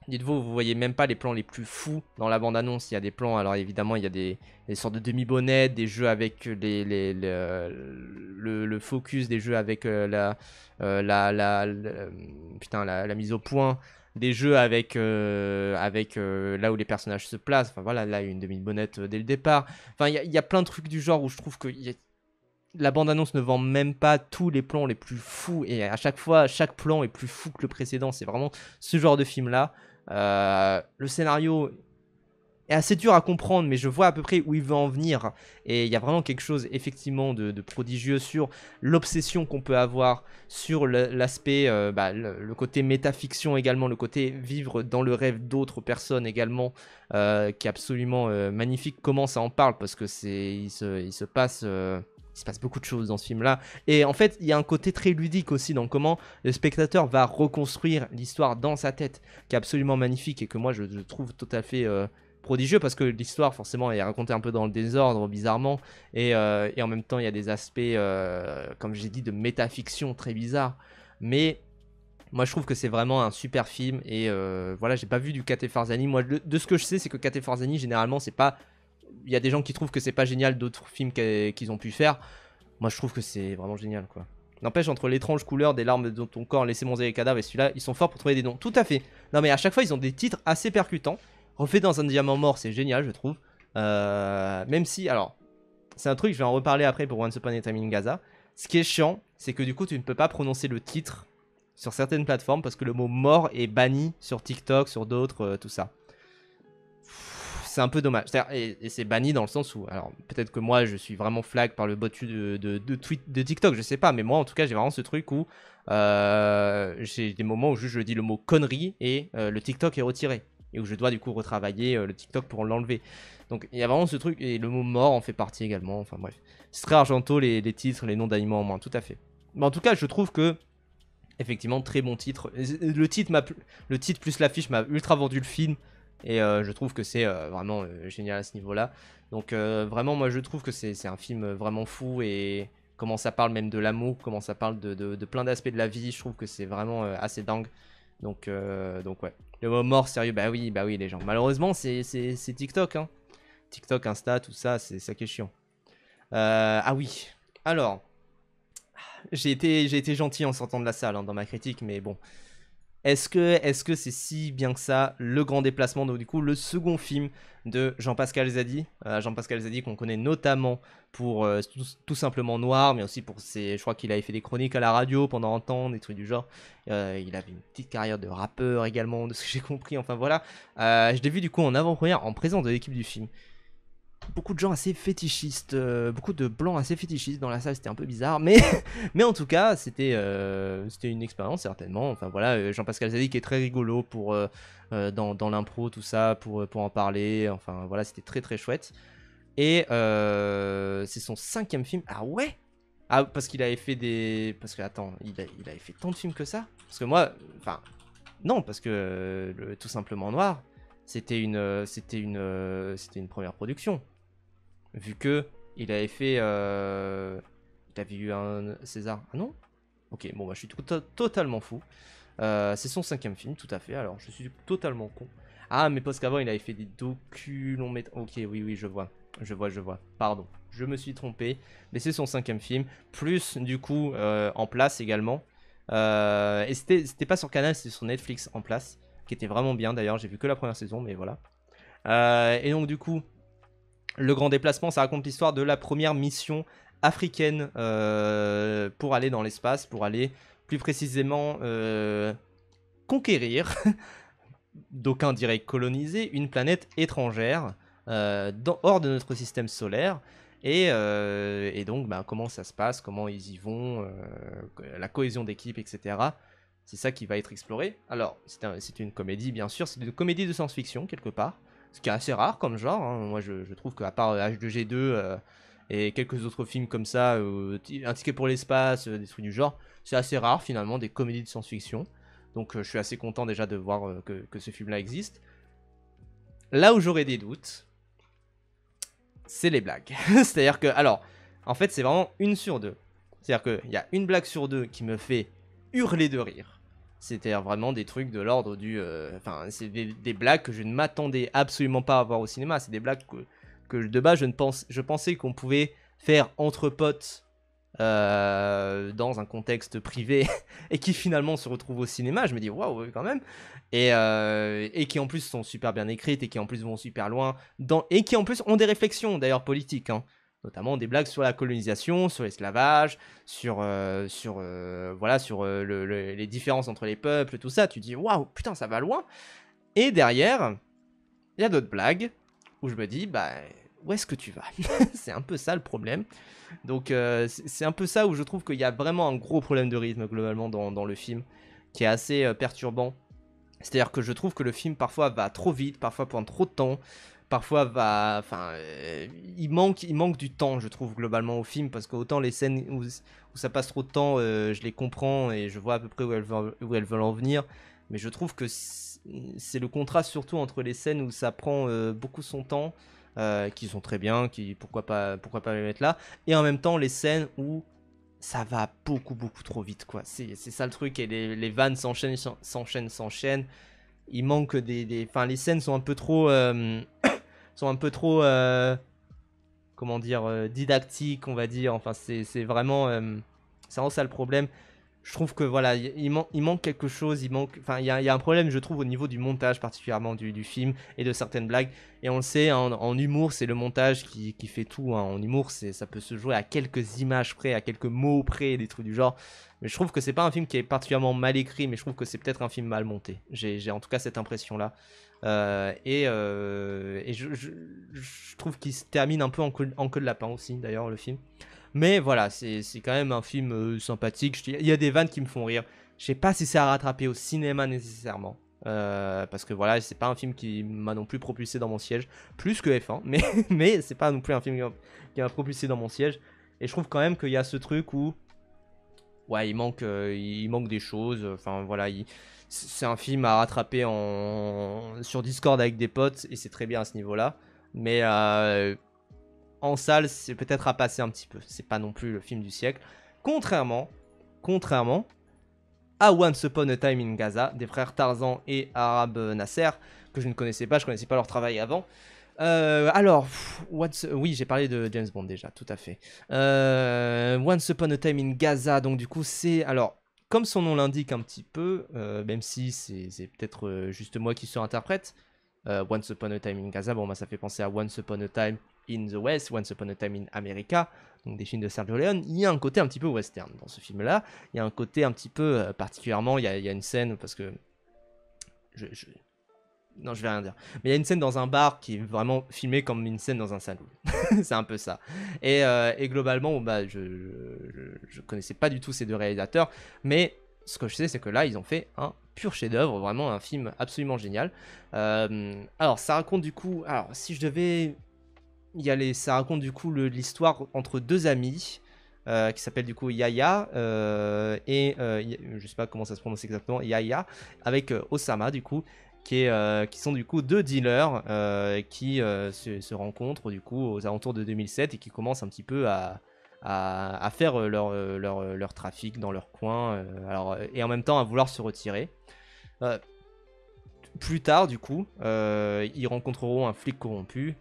dites-vous, vous voyez même pas les plans les plus fous dans la bande-annonce. Il y a des plans, alors évidemment, il y a des sortes de demi-bonnettes, des jeux avec le focus, des jeux avec la mise au point, des jeux avec là où les personnages se placent. Enfin voilà, là il y a une demi-bonnette dès le départ. Enfin, il y a plein de trucs du genre où je trouve que la bande-annonce ne vend même pas tous les plans les plus fous. Et à chaque fois, chaque plan est plus fou que le précédent. C'est vraiment ce genre de film-là. Le scénario est assez dur à comprendre, mais je vois à peu près où il veut en venir. Et il y a vraiment quelque chose, effectivement, de prodigieux sur l'obsession qu'on peut avoir, sur l'aspect, le côté métafiction également, le côté vivre dans le rêve d'autres personnes également, qui est absolument magnifique. Comment ça en parle, parce que il se passe beaucoup de choses dans ce film-là. Et en fait, il y a un côté très ludique aussi dans comment le spectateur va reconstruire l'histoire dans sa tête, qui est absolument magnifique et que moi, je trouve tout à fait prodigieux, parce que l'histoire, forcément, est racontée un peu dans le désordre, bizarrement. Et en même temps, il y a des aspects, comme j'ai dit, de métafiction très bizarres. Mais moi, je trouve que c'est vraiment un super film. Et voilà, j'ai pas vu du Kate Farzani. Moi, de ce que je sais, c'est que Kate Farzani, généralement, c'est pas... Il y a des gens qui trouvent que c'est pas génial d'autres films qu'ils ont pu faire. Moi, je trouve que c'est vraiment génial, quoi. N'empêche, entre l'étrange couleur des larmes de ton corps, laisser bronzer les cadavres et celui-là, ils sont forts pour trouver des noms. Tout à fait. Non, mais à chaque fois, ils ont des titres assez percutants. Refait dans un diamant mort, c'est génial, je trouve. Même si, alors, c'est un truc, je vais en reparler après pour Once Upon a Time in Gaza. Ce qui est chiant, c'est que du coup, tu ne peux pas prononcer le titre sur certaines plateformes parce que le mot mort est banni sur TikTok, sur d'autres, tout ça. c'est un peu dommage. Et c'est banni dans le sens où, alors peut-être que moi je suis vraiment flag par le bottu de TikTok, je sais pas, mais moi en tout cas j'ai vraiment ce truc où j'ai des moments où juste je dis le mot connerie et le TikTok est retiré. Et où je dois du coup retravailler le TikTok pour l'enlever. Donc il y a vraiment ce truc, et le mot mort en fait partie également, enfin bref. C'est très Argento les titres, les noms d'animaux en moins, tout à fait. Mais en tout cas je trouve que, effectivement, très bon titre. Le titre plus l'affiche m'a ultra vendu le film. Et je trouve que c'est vraiment génial à ce niveau-là. Donc vraiment, moi je trouve que c'est un film vraiment fou. Et comment ça parle même de l'amour, comment ça parle de plein d'aspects de la vie. Je trouve que c'est vraiment assez dingue. Donc ouais. Le mot mort, sérieux, bah oui les gens. Malheureusement, c'est TikTok. Hein. TikTok, Insta, tout ça, c'est ça qui est chiant. Ah oui. Alors, j'ai été gentil en sortant de la salle hein, dans ma critique, mais bon. Est-ce que c'est si bien que ça, Le Grand Déplacement, donc du coup le second film de Jean-Pascal Zadi, Jean-Pascal Zadi qu'on connaît notamment pour tout simplement Noir, mais aussi pour je crois qu'il avait fait des chroniques à la radio pendant un temps, des trucs du genre. Il avait une petite carrière de rappeur également, de ce que j'ai compris, enfin voilà. Je l'ai vu du coup en avant-première, en présence de l'équipe du film. Beaucoup de gens assez fétichistes, beaucoup de blancs assez fétichistes dans la salle, c'était un peu bizarre, mais, mais en tout cas, c'était une expérience certainement. Enfin voilà, Jean-Pascal Zadi qui est très rigolo dans l'impro, tout ça, pour en parler. Enfin voilà, c'était très très chouette. Et c'est son 5e film. Ah ouais? Ah, parce qu'il avait fait des. Parce que, attends, il avait fait tant de films que ça? Parce que moi, enfin, non, parce que Tout simplement Noir, c'était une première production. Vu que il avait fait. Il avait eu un César. Ah non? Ok, bon, bah je suis totalement fou. C'est son 5e film, tout à fait. Alors, je suis totalement con. Ah, mais parce qu'avant, il avait fait des longs métrages. Ok, oui, je vois. Je vois. Pardon, je me suis trompé. Mais c'est son 5e film. Plus, du coup, En Place également. Et c'était pas sur Canal, c'était sur Netflix, En Place. Qui était vraiment bien d'ailleurs. J'ai vu que la première saison, mais voilà. Et donc, du coup. Le Grand Déplacement, ça raconte l'histoire de la première mission africaine pour aller dans l'espace, pour aller plus précisément conquérir, d'aucuns diraient coloniser, une planète étrangère hors de notre système solaire. Et donc, bah, comment ça se passe, comment ils y vont, la cohésion d'équipe, etc. C'est ça qui va être exploré. Alors, c'est une comédie, bien sûr, c'est une comédie de science-fiction, quelque part. Ce qui est assez rare comme genre. Hein. Moi, je trouve qu'à part H2G2 et quelques autres films comme ça, Un ticket pour l'espace, des trucs du genre, c'est assez rare finalement des comédies de science-fiction. Donc, je suis assez content déjà de voir que ce film-là existe. Là où j'aurais des doutes, c'est les blagues. C'est-à-dire que, alors, en fait, c'est vraiment 1 sur 2. C'est-à-dire qu'il y a une blague sur 2 qui me fait hurler de rire. C'est-à-dire vraiment des trucs de l'ordre du... Enfin, c'est des blagues que je ne m'attendais absolument pas à voir au cinéma. C'est des blagues que de base, je pensais qu'on pouvait faire entre potes dans un contexte privé et qui finalement se retrouvent au cinéma. Je me dis, waouh, quand même. Et qui en plus sont super bien écrites et qui en plus vont super loin. Et qui en plus ont des réflexions d'ailleurs politiques. Hein. Notamment des blagues sur la colonisation, sur l'esclavage, sur les différences entre les peuples, tout ça. Tu dis, waouh, putain, ça va loin. Et derrière, il y a d'autres blagues où je me dis, bah, où est-ce que tu vas? C'est un peu ça le problème. Donc, c'est un peu ça où je trouve qu'il y a vraiment un gros problème de rythme globalement dans le film, qui est assez perturbant. C'est-à-dire que je trouve que le film parfois va trop vite, parfois prend trop de temps. Parfois il manque du temps, je trouve, globalement au film, parce qu'autant les scènes où ça passe trop de temps, je les comprends et je vois à peu près où elles veulent en venir, mais je trouve que c'est le contraste surtout entre les scènes où ça prend beaucoup son temps, qui sont très bien, pourquoi pas les mettre là, et en même temps les scènes où ça va beaucoup trop vite, quoi. C'est ça le truc, et les vannes s'enchaînent. Il manque enfin, les scènes sont un peu trop comment dire, didactiques, on va dire. Enfin, c'est vraiment ça le problème. je trouve que voilà, il manque quelque chose, enfin, il y a un problème, je trouve, au niveau du montage, particulièrement du film et de certaines blagues. Et on le sait, hein, en humour, c'est le montage qui fait tout. Hein. En humour, ça peut se jouer à quelques images près, à quelques mots près, des trucs du genre. Mais je trouve que c'est pas un film qui est particulièrement mal écrit, mais je trouve que c'est peut-être un film mal monté. J'ai en tout cas cette impression-là. Et je trouve qu'il se termine un peu en queue de lapin aussi, d'ailleurs, le film. Mais voilà, c'est quand même un film sympathique. Il y a des vannes qui me font rire. Je sais pas si c'est à rattraper au cinéma nécessairement. Parce que voilà, c'est pas un film qui m'a non plus propulsé dans mon siège. Plus que F1, mais c'est pas non plus un film qui m'a propulsé dans mon siège. Et je trouve quand même qu'il y a ce truc où. Ouais, il manque des choses. Enfin voilà, c'est un film à rattraper sur Discord avec des potes. Et c'est très bien à ce niveau-là. Mais en salle, c'est peut-être à passer un petit peu. C'est pas non plus le film du siècle. Contrairement à Once Upon a Time in Gaza, des frères Tarzan et Arab Nasser, que je ne connaissais pas, je connaissais pas leur travail avant. Alors, oui, j'ai parlé de James Bond déjà, tout à fait. Once Upon a Time in Gaza, donc du coup, c'est. Alors, comme son nom l'indique un petit peu, même si c'est peut-être juste moi qui surinterprète, Once Upon a Time in Gaza, bon, bah, ça fait penser à Once Upon a Time in the West, Once Upon a Time in America, donc des films de Sergio Leone. Il y a un côté un petit peu western dans ce film-là. Il y a un côté un petit peu particulièrement. Il y a une scène, parce que. Non, je vais rien dire. Mais il y a une scène dans un bar qui est vraiment filmée comme une scène dans un salon. C'est un peu ça. Et globalement, bah, je connaissais pas du tout ces deux réalisateurs. Mais ce que je sais, c'est que là, ils ont fait un pur chef-d'œuvre, vraiment un film absolument génial. Alors, ça raconte du coup. Alors, si je devais y aller, ça raconte du coup l'histoire entre deux amis. Qui s'appellent du coup Yaya je sais pas comment ça se prononce exactement, Yaya, avec Osama du coup, qui sont du coup deux dealers qui se rencontrent du coup aux alentours de 2007 et qui commencent un petit peu à faire leur trafic dans leur coin, et en même temps à vouloir se retirer. Plus tard du coup, ils rencontreront un flic corrompu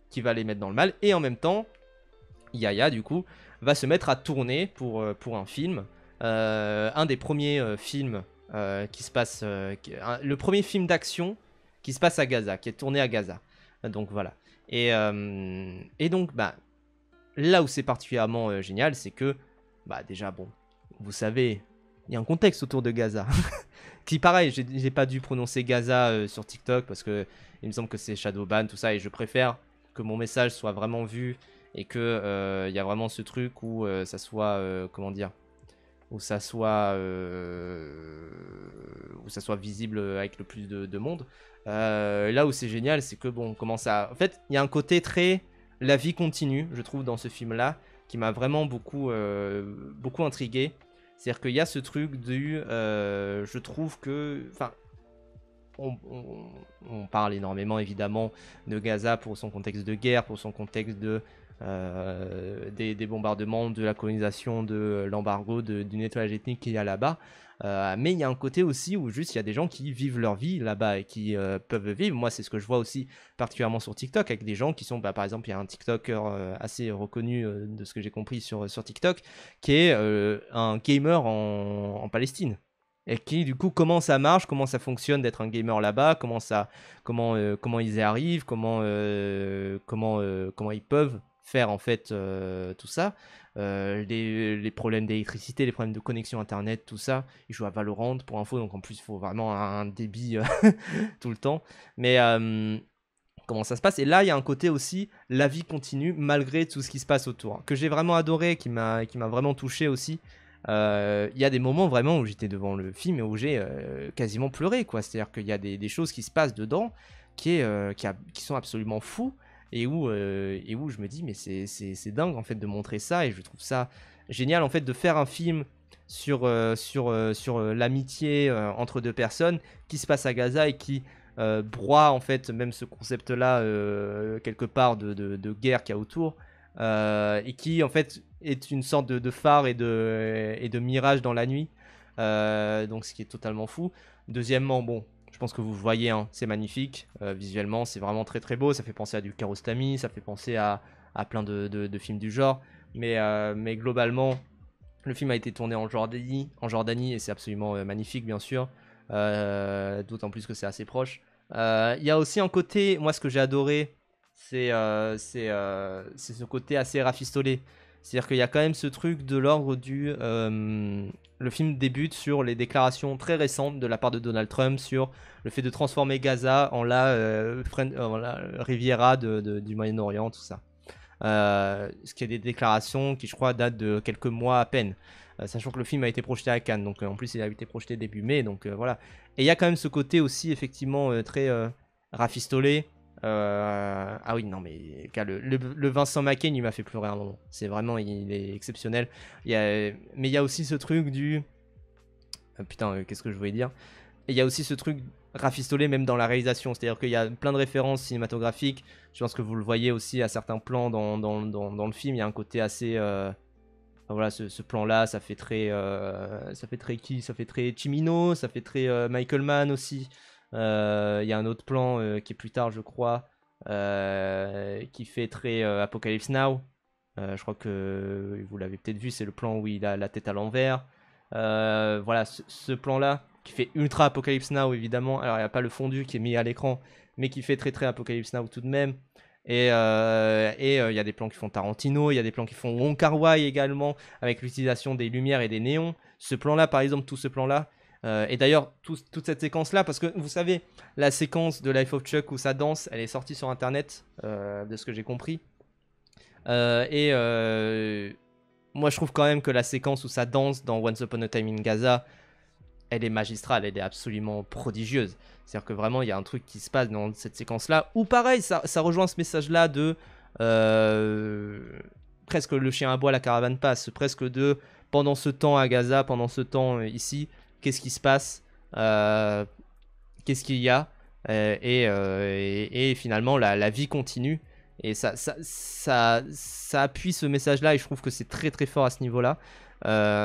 qui va les mettre dans le mal, et en même temps Yaya du coup va se mettre à tourner pour un film, un des premiers films qui se passe, le premier film d'action qui se passe à Gaza, qui est tourné à Gaza. Donc voilà. Et donc bah là où c'est particulièrement génial, c'est que bah déjà bon, vous savez, il y a un contexte autour de Gaza. Qui pareil, j'ai pas dû prononcer Gaza sur TikTok parce que il me semble que c'est Shadowban tout ça, et je préfère que mon message soit vraiment vu et que y a vraiment ce truc où ça soit comment dire, où ça soit visible avec le plus de monde. Là où c'est génial, c'est que bon, comment ça, en fait, il y a un côté très la vie continue, je trouve, dans ce film-là, qui m'a vraiment beaucoup intrigué. C'est-à-dire qu'il y a ce truc je trouve que, enfin, on parle énormément évidemment de Gaza pour son contexte de guerre, pour son contexte des bombardements, de la colonisation, de l'embargo, du nettoyage ethnique qu'il y a là-bas. Mais il y a un côté aussi où juste il y a des gens qui vivent leur vie là-bas et qui peuvent vivre. Moi, c'est ce que je vois aussi particulièrement sur TikTok, avec des gens qui sont, bah, par exemple, il y a un TikToker assez reconnu de ce que j'ai compris sur TikTok, qui est un gamer en Palestine. Et qui du coup comment ça marche, comment ça fonctionne d'être un gamer là-bas, comment ils y arrivent, comment ils peuvent faire en fait tout ça, les problèmes d'électricité, les problèmes de connexion internet, tout ça. Ils jouent à Valorant pour info, donc en plus il faut vraiment un débit tout le temps. Mais comment ça se passe? Et là il y a un côté aussi, la vie continue malgré tout ce qui se passe autour, que j'ai vraiment adoré, qui m'a vraiment touché aussi. Il y a des moments vraiment où j'étais devant le film et où j'ai quasiment pleuré, quoi. C'est-à-dire qu'il y a des choses qui se passent dedans qui sont absolument fous, et où je me dis mais c'est dingue en fait de montrer ça, et je trouve ça génial en fait de faire un film sur l'amitié entre deux personnes qui se passe à Gaza et qui broie en fait même ce concept là quelque part de guerre qu'il y a autour, et qui en fait est une sorte de phare et de mirage dans la nuit, donc ce qui est totalement fou. Deuxièmement, bon, je pense que vous voyez, hein, c'est magnifique, visuellement c'est vraiment très très beau, ça fait penser à du Kiarostami, ça fait penser à plein de films du genre, mais globalement Le film a été tourné en Jordanie et c'est absolument magnifique, bien sûr. D'autant plus que c'est assez proche. Il y a aussi un côté, moi ce que j'ai adoré, c'est ce côté assez rafistolé. C'est-à-dire qu'il y a quand même ce truc de l'ordre du... le film débute sur les déclarations très récentes de la part de Donald Trump sur le fait de transformer Gaza en la Riviera du Moyen-Orient, tout ça. Ce qui est des déclarations qui, je crois, datent de quelques mois à peine. Sachant que le film a été projeté à Cannes, donc en plus il a été projeté début mai, donc voilà. Et il y a quand même ce côté aussi, effectivement, très rafistolé. Ah oui, non, mais le Vincent McCain, il m'a fait pleurer un moment. C'est vraiment, il est exceptionnel. Mais il y a aussi ce truc du... putain, qu'est-ce que je voulais dire? Et il y a aussi ce truc rafistolé même dans la réalisation, c'est-à-dire qu'il y a plein de références cinématographiques. Je pense que vous le voyez aussi à certains plans dans le film. Il y a un côté assez... voilà, ce plan-là, ça fait très qui? Ça fait très Cimino, ça fait très Michael Mann aussi. Il y a un autre plan qui est plus tard, je crois, qui fait très Apocalypse Now. Je crois que vous l'avez peut-être vu, c'est le plan où il a la tête à l'envers. Voilà, ce plan-là, qui fait ultra Apocalypse Now, évidemment. Alors, il n'y a pas le fondu qui est mis à l'écran, mais qui fait très très Apocalypse Now tout de même. Et y a des plans qui font Tarantino, il y a des plans qui font Wong Kar-wai également, avec l'utilisation des lumières et des néons. Ce plan-là, par exemple, tout ce plan-là, et d'ailleurs, toute cette séquence-là, parce que vous savez, la séquence de Life of Chuck où ça danse, elle est sortie sur Internet, de ce que j'ai compris. Moi, je trouve quand même que la séquence où ça danse dans Once Upon a Time in Gaza, elle est magistrale, elle est absolument prodigieuse. C'est-à-dire que vraiment, il y a un truc qui se passe dans cette séquence-là. Ou pareil, ça rejoint ce message-là de... presque le chien aboie, la caravane passe. Presque de... Pendant ce temps à Gaza, pendant ce temps ici, qu'est-ce qui se passe? Qu'est-ce qu'il y a? Et finalement, la vie continue. Et ça appuie ce message-là et je trouve que c'est très très fort à ce niveau-là.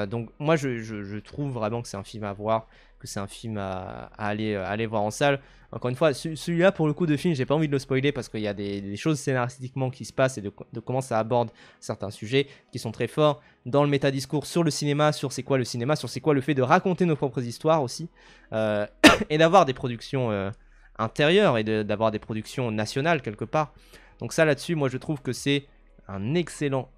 Donc moi je trouve vraiment que c'est un film à voir, que c'est un film à aller voir en salle. Encore une fois, celui-là pour le coup de film, j'ai pas envie de le spoiler parce qu'il y a des choses scénaristiquement qui se passent et de comment ça aborde certains sujets qui sont très forts dans le métadiscours sur le cinéma, sur c'est quoi le cinéma, sur c'est quoi le fait de raconter nos propres histoires aussi, et d'avoir des productions intérieures et d'avoir des productions nationales quelque part. Donc ça là-dessus, moi je trouve que c'est un excellent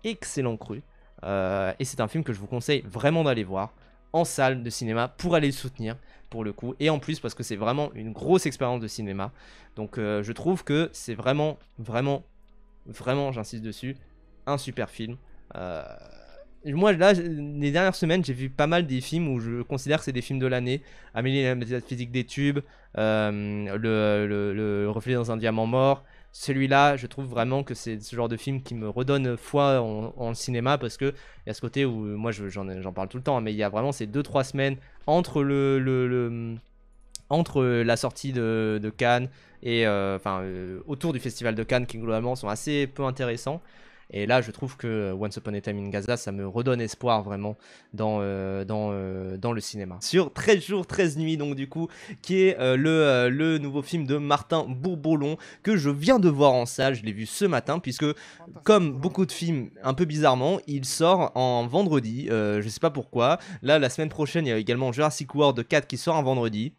cru. Et c'est un film que je vous conseille vraiment d'aller voir en salle de cinéma pour aller le soutenir pour le coup. Et en plus parce que c'est vraiment une grosse expérience de cinéma. Donc je trouve que c'est vraiment, j'insiste dessus, un super film. Moi là, les dernières semaines, j'ai vu pas mal des films où je considère que c'est des films de l'année. Amélie et la métaphysique des tubes, le reflet dans un diamant mort. Celui-là, je trouve vraiment que c'est ce genre de film qui me redonne foi en cinéma parce que il y a ce côté où moi j'en parle tout le temps, mais il y a vraiment ces 2-3 semaines entre entre la sortie de Cannes et autour du festival de Cannes qui globalement sont assez peu intéressants. Et là, je trouve que Once Upon a Time in Gaza, ça me redonne espoir vraiment dans le cinéma. Sur 13 jours, 13 nuits, donc du coup, qui est le nouveau film de Martin Bourboulon, que je viens de voir en salle, je l'ai vu ce matin, puisque comme beaucoup de films, un peu bizarrement, il sort en vendredi, je sais pas pourquoi. Là, la semaine prochaine, il y a également Jurassic World 4 qui sort un vendredi.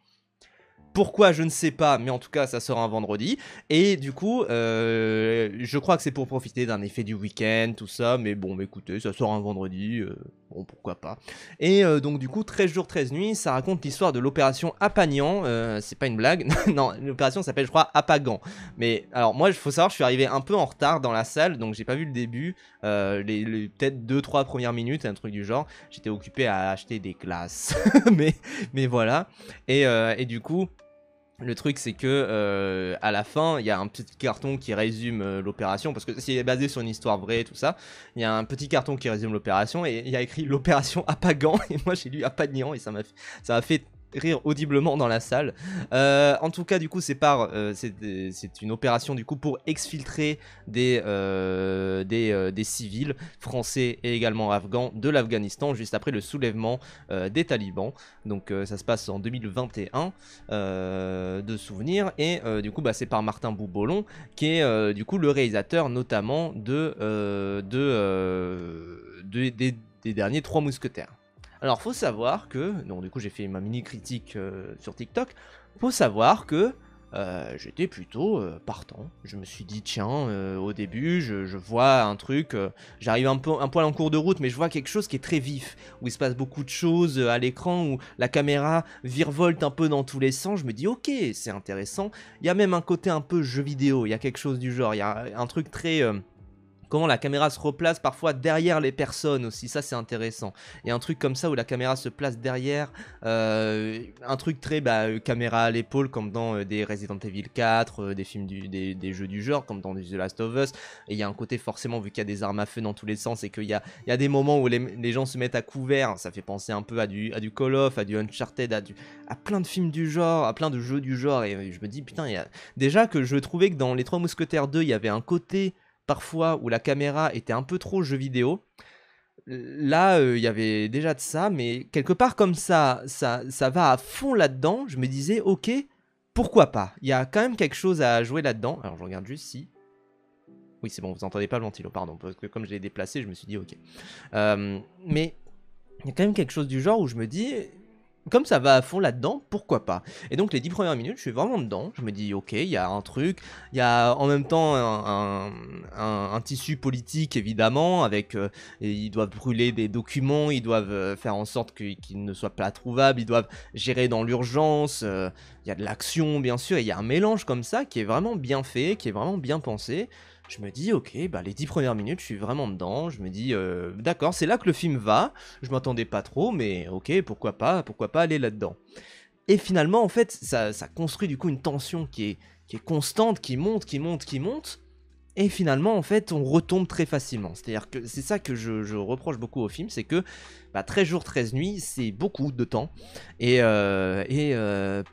Pourquoi, je ne sais pas, mais en tout cas, ça sera un vendredi. Et du coup, je crois que c'est pour profiter d'un effet du week-end, tout ça. Mais bon, écoutez, ça sort un vendredi, bon, pourquoi pas. Et donc, du coup, 13 jours, 13 nuits, ça raconte l'histoire de l'opération Apagnan. C'est pas une blague. Non, l'opération s'appelle, je crois, Apagan. Mais alors, moi, il faut savoir, je suis arrivé un peu en retard dans la salle, donc j'ai pas vu le début. Peut-être 2-3 premières minutes, un truc du genre. J'étais occupé à acheter des glaces. mais voilà. Et du coup... Le truc c'est que à la fin il y a un petit carton qui résume l'opération parce que c'est basé sur une histoire vraie et tout ça. Il y a un petit carton qui résume l'opération et il y a écrit l'opération Apagan et moi j'ai lu Apagnan et ça m'a fait rire audiblement dans la salle. En tout cas du coup c'est une opération du coup pour exfiltrer des civils français et également afghans de l'Afghanistan juste après le soulèvement des talibans. Donc ça se passe en 2021 de souvenirs et du coup c'est par Martin Bourboulon qui est du coup le réalisateur notamment des des derniers Trois Mousquetaires. Alors faut savoir que, donc du coup j'ai fait ma mini critique sur TikTok, faut savoir que j'étais plutôt partant. Je me suis dit tiens, au début je vois un truc, j'arrive un poil en cours de route, mais je vois quelque chose qui est très vif, où il se passe beaucoup de choses à l'écran, où la caméra virevolte un peu dans tous les sens. Je me dis ok, c'est intéressant. Il y a même un côté un peu jeu vidéo, il y a quelque chose du genre, il y a un truc très... comment la caméra se replace parfois derrière les personnes aussi, ça c'est intéressant. Il y a un truc comme ça où la caméra se place derrière, un truc très caméra à l'épaule comme dans des Resident Evil 4, des films des jeux du genre comme dans The Last of Us. Et il y a un côté forcément, vu qu'il y a des armes à feu dans tous les sens et qu'il y a des moments où les gens se mettent à couvert, ça fait penser un peu à du Call of, à du Uncharted, à plein de films du genre, à plein de jeux du genre. Et je me dis putain, déjà que je trouvais que dans Les Trois Mousquetaires 2, il y avait un côté parfois où la caméra était un peu trop jeu vidéo. Là, il y avait déjà de ça, mais quelque part comme ça va à fond là-dedans. Je me disais, ok, pourquoi pas. Il y a quand même quelque chose à jouer là-dedans. Alors je regarde juste si... Oui, c'est bon, vous entendez pas le ventilo, pardon, parce que comme je l'ai déplacé, je me suis dit, ok. Mais il y a quand même quelque chose du genre où je me dis... Comme ça va à fond là-dedans, pourquoi pas. Et donc les 10 premières minutes, je suis vraiment dedans. Je me dis, ok, il y a un truc. Il y a en même temps un tissu politique, évidemment, avec... ils doivent brûler des documents, ils doivent faire en sorte qu'ils ne soient pas trouvables, ils doivent gérer dans l'urgence. Il y a de l'action, bien sûr, et il y a un mélange comme ça qui est vraiment bien fait, qui est vraiment bien pensé. Je me dis, ok, les 10 premières minutes, je suis vraiment dedans. Je me dis, d'accord, c'est là que le film va. Je m'attendais pas trop, mais ok, pourquoi pas aller là-dedans. Et finalement, en fait, ça construit du coup une tension qui est constante, qui monte. Et finalement, en fait, on retombe très facilement. C'est-à-dire que c'est ça que je reproche beaucoup au film, c'est que 13 jours, 13 nuits, c'est beaucoup de temps. Et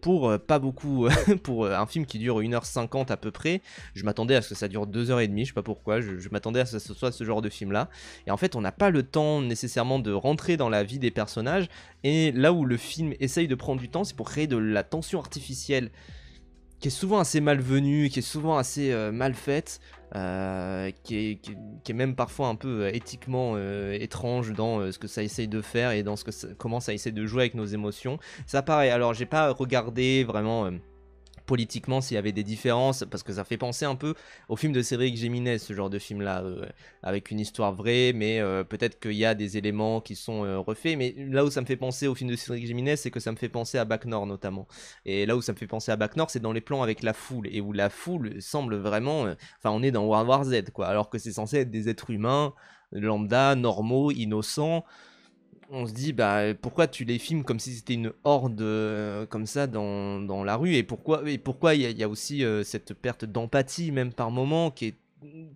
pour pas beaucoup, pour un film qui dure 1h50 à peu près, je m'attendais à ce que ça dure 2h30, je sais pas pourquoi, je m'attendais à ce que ce soit ce genre de film-là. Et en fait, on n'a pas le temps nécessairement de rentrer dans la vie des personnages. Et là où le film essaye de prendre du temps, c'est pour créer de la tension artificielle qui est souvent assez malvenue, qui est souvent assez mal faite, qui est même parfois un peu éthiquement étrange dans ce que ça essaye de faire et dans comment ça essaye de jouer avec nos émotions. Ça pareil, alors j'ai pas regardé vraiment... politiquement s'il y avait des différences, parce que ça fait penser un peu au film de Cédric Géminet, ce genre de film là, avec une histoire vraie, mais peut-être qu'il y a des éléments qui sont refaits, mais là où ça me fait penser au film de Cédric Géminet, c'est que ça me fait penser à Bac Nord notamment, et là où ça me fait penser à Bac Nord, c'est dans les plans avec la foule, et où la foule semble vraiment, enfin on est dans World War Z quoi, alors que c'est censé être des êtres humains, lambda, normaux, innocents. On se dit pourquoi tu les filmes comme si c'était une horde comme ça dans la rue, et pourquoi il y a aussi cette perte d'empathie même par moment qui est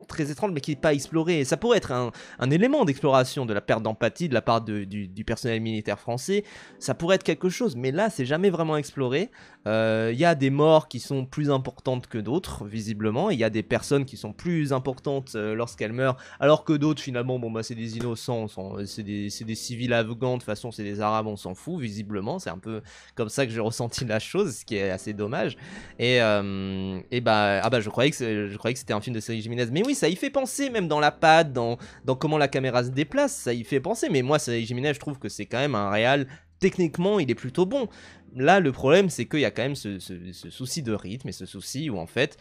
très étrange mais qui n'est pas explorée, et ça pourrait être un élément d'exploration de la perte d'empathie de la part du personnel militaire français, ça pourrait être quelque chose, mais là c'est jamais vraiment exploré. Il y a des morts qui sont plus importantes que d'autres visiblement, il y a des personnes qui sont plus importantes lorsqu'elles meurent, alors que d'autres finalement c'est des innocents, c'est des civils afghans, de toute façon c'est des arabes, on s'en fout visiblement, c'est un peu comme ça que j'ai ressenti la chose, ce qui est assez dommage. Je croyais que c'était un film de série Jiménez, mais oui, ça y fait penser, même dans la patte, dans comment la caméra se déplace, ça y fait penser, mais moi série Jiménez, je trouve que c'est quand même un réal, techniquement il est plutôt bon. Là le problème c'est qu'il y a quand même ce souci de rythme, et ce souci où en fait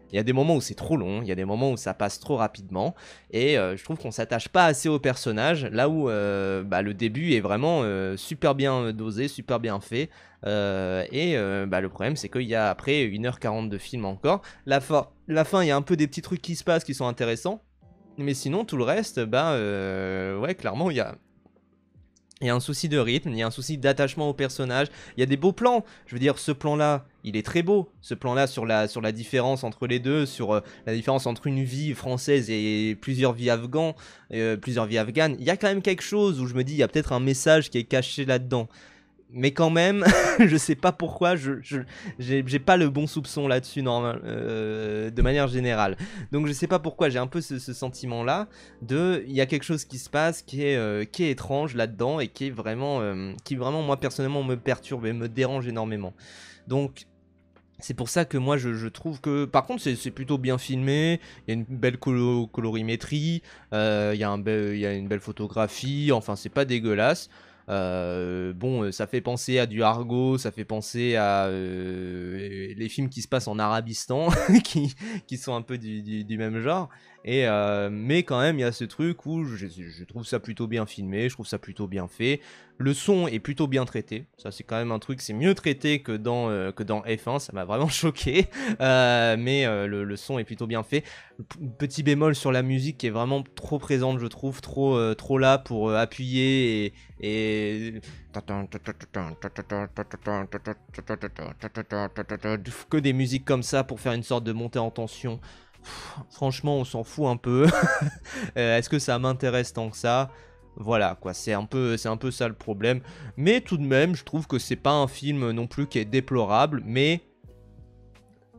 il y a des moments où c'est trop long, il y a des moments où ça passe trop rapidement, et je trouve qu'on s'attache pas assez aux personnages, là où le début est vraiment super bien dosé, super bien fait, le problème c'est qu'il y a après 1h40 de film encore, la fin il y a un peu des petits trucs qui se passent qui sont intéressants, mais sinon tout le reste, ouais clairement il y a un souci de rythme, il y a un souci d'attachement au personnage, il y a des beaux plans, je veux dire ce plan là, il est très beau, ce plan là sur la différence entre les deux, sur la différence entre une vie française et plusieurs vies afghanes, il y a quand même quelque chose où je me dis il y a peut-être un message qui est caché là-dedans. Mais quand même, je sais pas pourquoi, j'ai pas le bon soupçon là-dessus de manière générale. Donc je sais pas pourquoi, j'ai un peu ce sentiment-là il y a quelque chose qui se passe qui est étrange là-dedans, et qui vraiment moi personnellement me perturbe et me dérange énormément. Donc C'est pour ça que moi je trouve que par contre c'est plutôt bien filmé, il y a une belle colorimétrie, il y a une belle photographie, enfin c'est pas dégueulasse. Bon, ça fait penser à du Argo, ça fait penser à les films qui se passent en Arabistan, qui sont un peu du même genre. Mais quand même, il y a ce truc où je trouve ça plutôt bien filmé, je trouve ça plutôt bien fait. Le son est plutôt bien traité, ça c'est quand même un truc, c'est mieux traité que dans F1, ça m'a vraiment choqué. Mais le son est plutôt bien fait. Petit bémol sur la musique qui est vraiment trop présente, je trouve, trop là pour appuyer et que des musiques comme ça pour faire une sorte de montée en tension. Franchement, on s'en fout un peu. Est-ce que ça m'intéresse tant que ça? Voilà quoi, c'est un peu ça le problème. Mais tout de même, je trouve que c'est pas un film non plus qui est déplorable, mais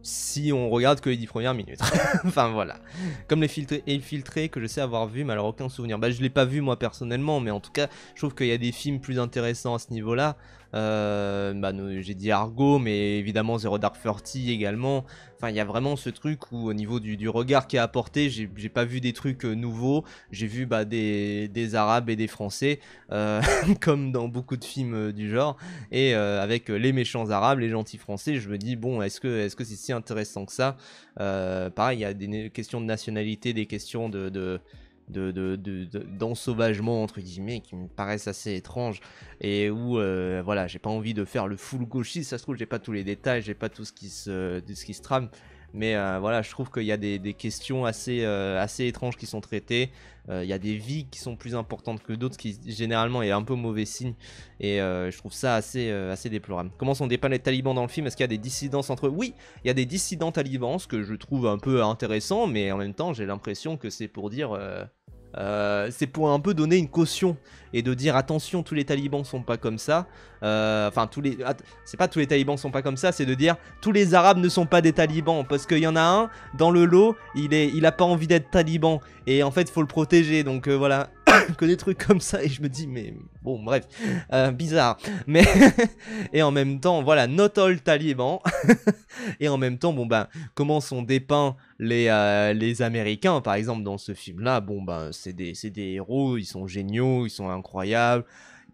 si on regarde que les 10 premières minutes. Enfin voilà. Comme les filtrés que je sais avoir vu, mais alors aucun souvenir. Bah je l'ai pas vu moi personnellement, mais en tout cas, je trouve qu'il y a des films plus intéressants à ce niveau-là. J'ai dit Argo, mais évidemment Zero Dark Thirty également. Enfin, il y a vraiment ce truc où au niveau du regard qui est apporté, j'ai pas vu des trucs nouveaux. J'ai vu des Arabes et des Français, comme dans beaucoup de films du genre. Et avec les méchants Arabes, les gentils Français, je me dis, bon, est-ce que c'est si intéressant que ça? Pareil, il y a des questions de nationalité, des questions d'ensauvagement entre guillemets qui me paraissent assez étranges et où voilà, j'ai pas envie de faire le full gauchiste, ça se trouve j'ai pas tous les détails, j'ai pas tout ce qui se trame, mais voilà, je trouve qu'il y a des questions assez étranges qui sont traitées. Il y a des vies qui sont plus importantes que d'autres, ce qui généralement est un peu mauvais signe, et je trouve ça assez déplorable. Comment sont dépeints les talibans dans le film? Est-ce qu'il y a des dissidences entre eux? Oui, il y a des dissidents talibans, ce que je trouve un peu intéressant, mais en même temps j'ai l'impression que c'est pour dire c'est pour un peu donner une caution et de dire attention, tous les talibans sont pas comme ça. Enfin, c'est pas tous les talibans sont pas comme ça, c'est de dire tous les arabes ne sont pas des talibans, parce qu'il y en a un dans le lot, il a pas envie d'être taliban et en fait faut le protéger, donc voilà. Que des trucs comme ça, et je me dis mais bon bref, bizarre, mais et en même temps voilà, not all talibans. Et en même temps, bon ben, comment sont dépeints les Américains, par exemple, dans ce film-là? Bon ben, c'est des héros, ils sont géniaux, ils sont incroyables.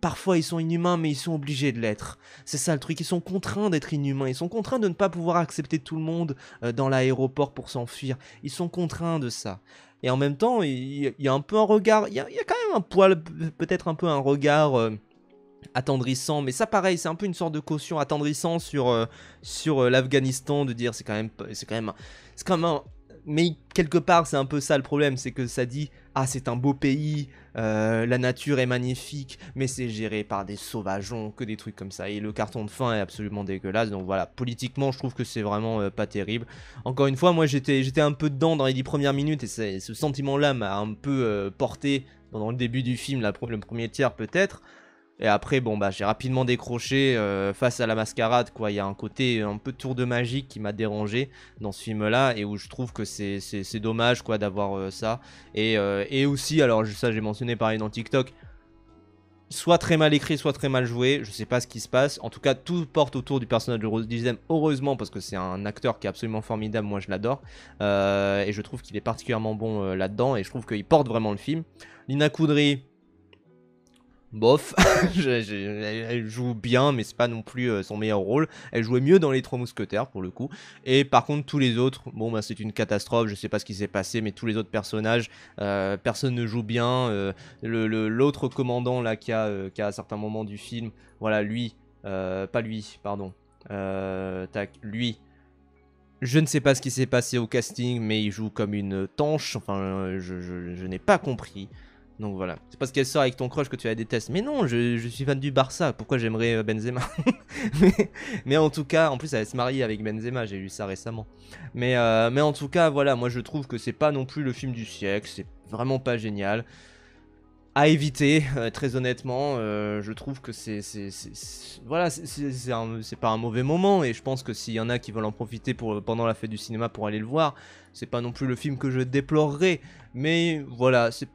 Parfois, ils sont inhumains, mais ils sont obligés de l'être. C'est ça le truc, ils sont contraints d'être inhumains. Ils sont contraints de ne pas pouvoir accepter tout le monde dans l'aéroport pour s'enfuir. Ils sont contraints de ça. Et en même temps, il y a un peu un regard, il y a quand même un poil, peut-être un peu un regard attendrissant, mais ça pareil, c'est un peu une sorte de caution attendrissant sur l'Afghanistan, de dire c'est quand même mais quelque part c'est un peu ça le problème, c'est que ça dit ah c'est un beau pays, la nature est magnifique, mais c'est géré par des sauvageons, que des trucs comme ça, et le carton de fin est absolument dégueulasse. Donc voilà, politiquement je trouve que c'est vraiment pas terrible. Encore une fois, moi j'étais un peu dedans dans les 10 premières minutes, et ce sentiment là m'a un peu porté pendant le début du film, le premier tiers peut-être. Et après, bon, bah, j'ai rapidement décroché face à la mascarade, quoi. Il y a un côté un peu tour de magie qui m'a dérangé dans ce film-là, et où je trouve que c'est dommage, quoi, d'avoir ça. Et aussi, alors, ça, j'ai mentionné pareil dans TikTok, soit très mal écrit, soit très mal joué. Je sais pas ce qui se passe. En tout cas, tout porte autour du personnage de Rose Dizem, heureusement, parce que c'est un acteur qui est absolument formidable. Moi, je l'adore. Et je trouve qu'il est particulièrement bon là-dedans, et je trouve qu'il porte vraiment le film. Lina Koudry, bof, elle joue bien, mais c'est pas non plus son meilleur rôle. Elle jouait mieux dans Les Trois Mousquetaires pour le coup. Et par contre, tous les autres, bon bah c'est une catastrophe. Je sais pas ce qui s'est passé, mais tous les autres personnages, personne ne joue bien. L'autre commandant là qui a à certains moments du film, voilà lui, pas lui, pardon. Lui. Je ne sais pas ce qui s'est passé au casting, mais il joue comme une tanche. Enfin, je n'ai pas compris. Donc voilà, c'est parce qu'elle sort avec ton crush que tu la détestes. Mais non, je suis fan du Barça, pourquoi j'aimerais Benzema? mais en tout cas, en plus elle se marie avec Benzema, j'ai lu ça récemment. Mais en tout cas, voilà, moi je trouve que c'est pas non plus le film du siècle, c'est vraiment pas génial. À éviter, très honnêtement, je trouve que voilà, c'est pas un mauvais moment, et je pense que s'il y en a qui veulent en profiter pendant la fête du cinéma pour aller le voir, c'est pas non plus le film que je déplorerais, Mais voilà, en fait,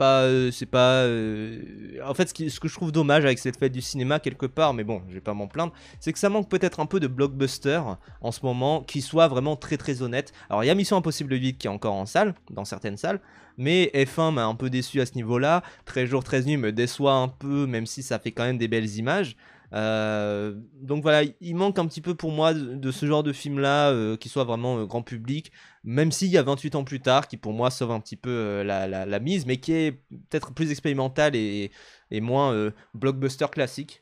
ce que je trouve dommage avec cette fête du cinéma quelque part, mais bon, je vais pas m'en plaindre, c'est que ça manque peut-être un peu de blockbuster en ce moment, qui soit vraiment très très honnête. Alors il y a Mission Impossible 8 qui est encore en salle, dans certaines salles, mais F1 m'a un peu déçu à ce niveau-là. 13 jours 13 nuits me déçoit un peu, même si ça fait quand même des belles images. Donc voilà, il manque un petit peu pour moi de ce genre de film là qui soit vraiment grand public, même s'il y a 28 ans plus tard, qui pour moi sauve un petit peu la mise, mais qui est peut-être plus expérimental et moins blockbuster classique.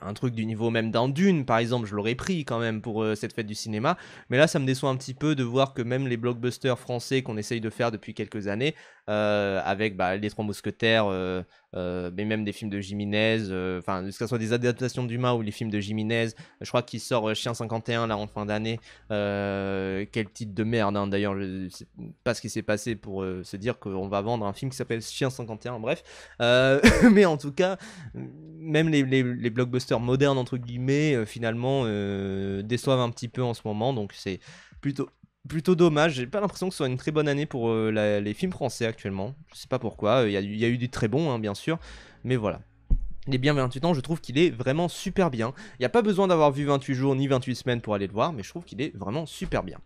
Un truc du niveau même d'un Dune, par exemple, je l'aurais pris quand même pour cette fête du cinéma. Mais là, ça me déçoit un petit peu de voir que même les blockbusters français qu'on essaye de faire depuis quelques années, avec les Trois Mousquetaires, mais même des films de Jiménez, enfin, que ce soit des adaptations d'Humain ou les films de Jiménez, je crois qu'il sort Chien 51 là en fin d'année. Quel titre de merde, hein, d'ailleurs, je sais pas ce qui s'est passé pour se dire qu'on va vendre un film qui s'appelle Chien 51, bref. Mais en tout cas, même les blockbusters modernes entre guillemets finalement déçoivent un petit peu en ce moment, donc c'est plutôt dommage. J'ai pas l'impression que ce soit une très bonne année pour les films français actuellement. Je sais pas pourquoi, il y a eu du très bon hein, bien sûr, mais voilà. Les bien 28 ans, je trouve qu'il est vraiment super bien. Il n'y a pas besoin d'avoir vu 28 jours ni 28 semaines pour aller le voir, mais je trouve qu'il est vraiment super bien.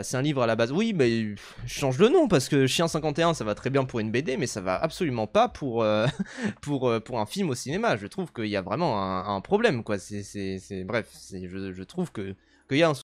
C'est un livre à la base, oui, mais je change le nom parce que Chien 51 ça va très bien pour une BD, mais ça va absolument pas pour, pour un film au cinéma. Je trouve qu'il y a vraiment un problème, quoi. Bref, je trouve qu'il y a un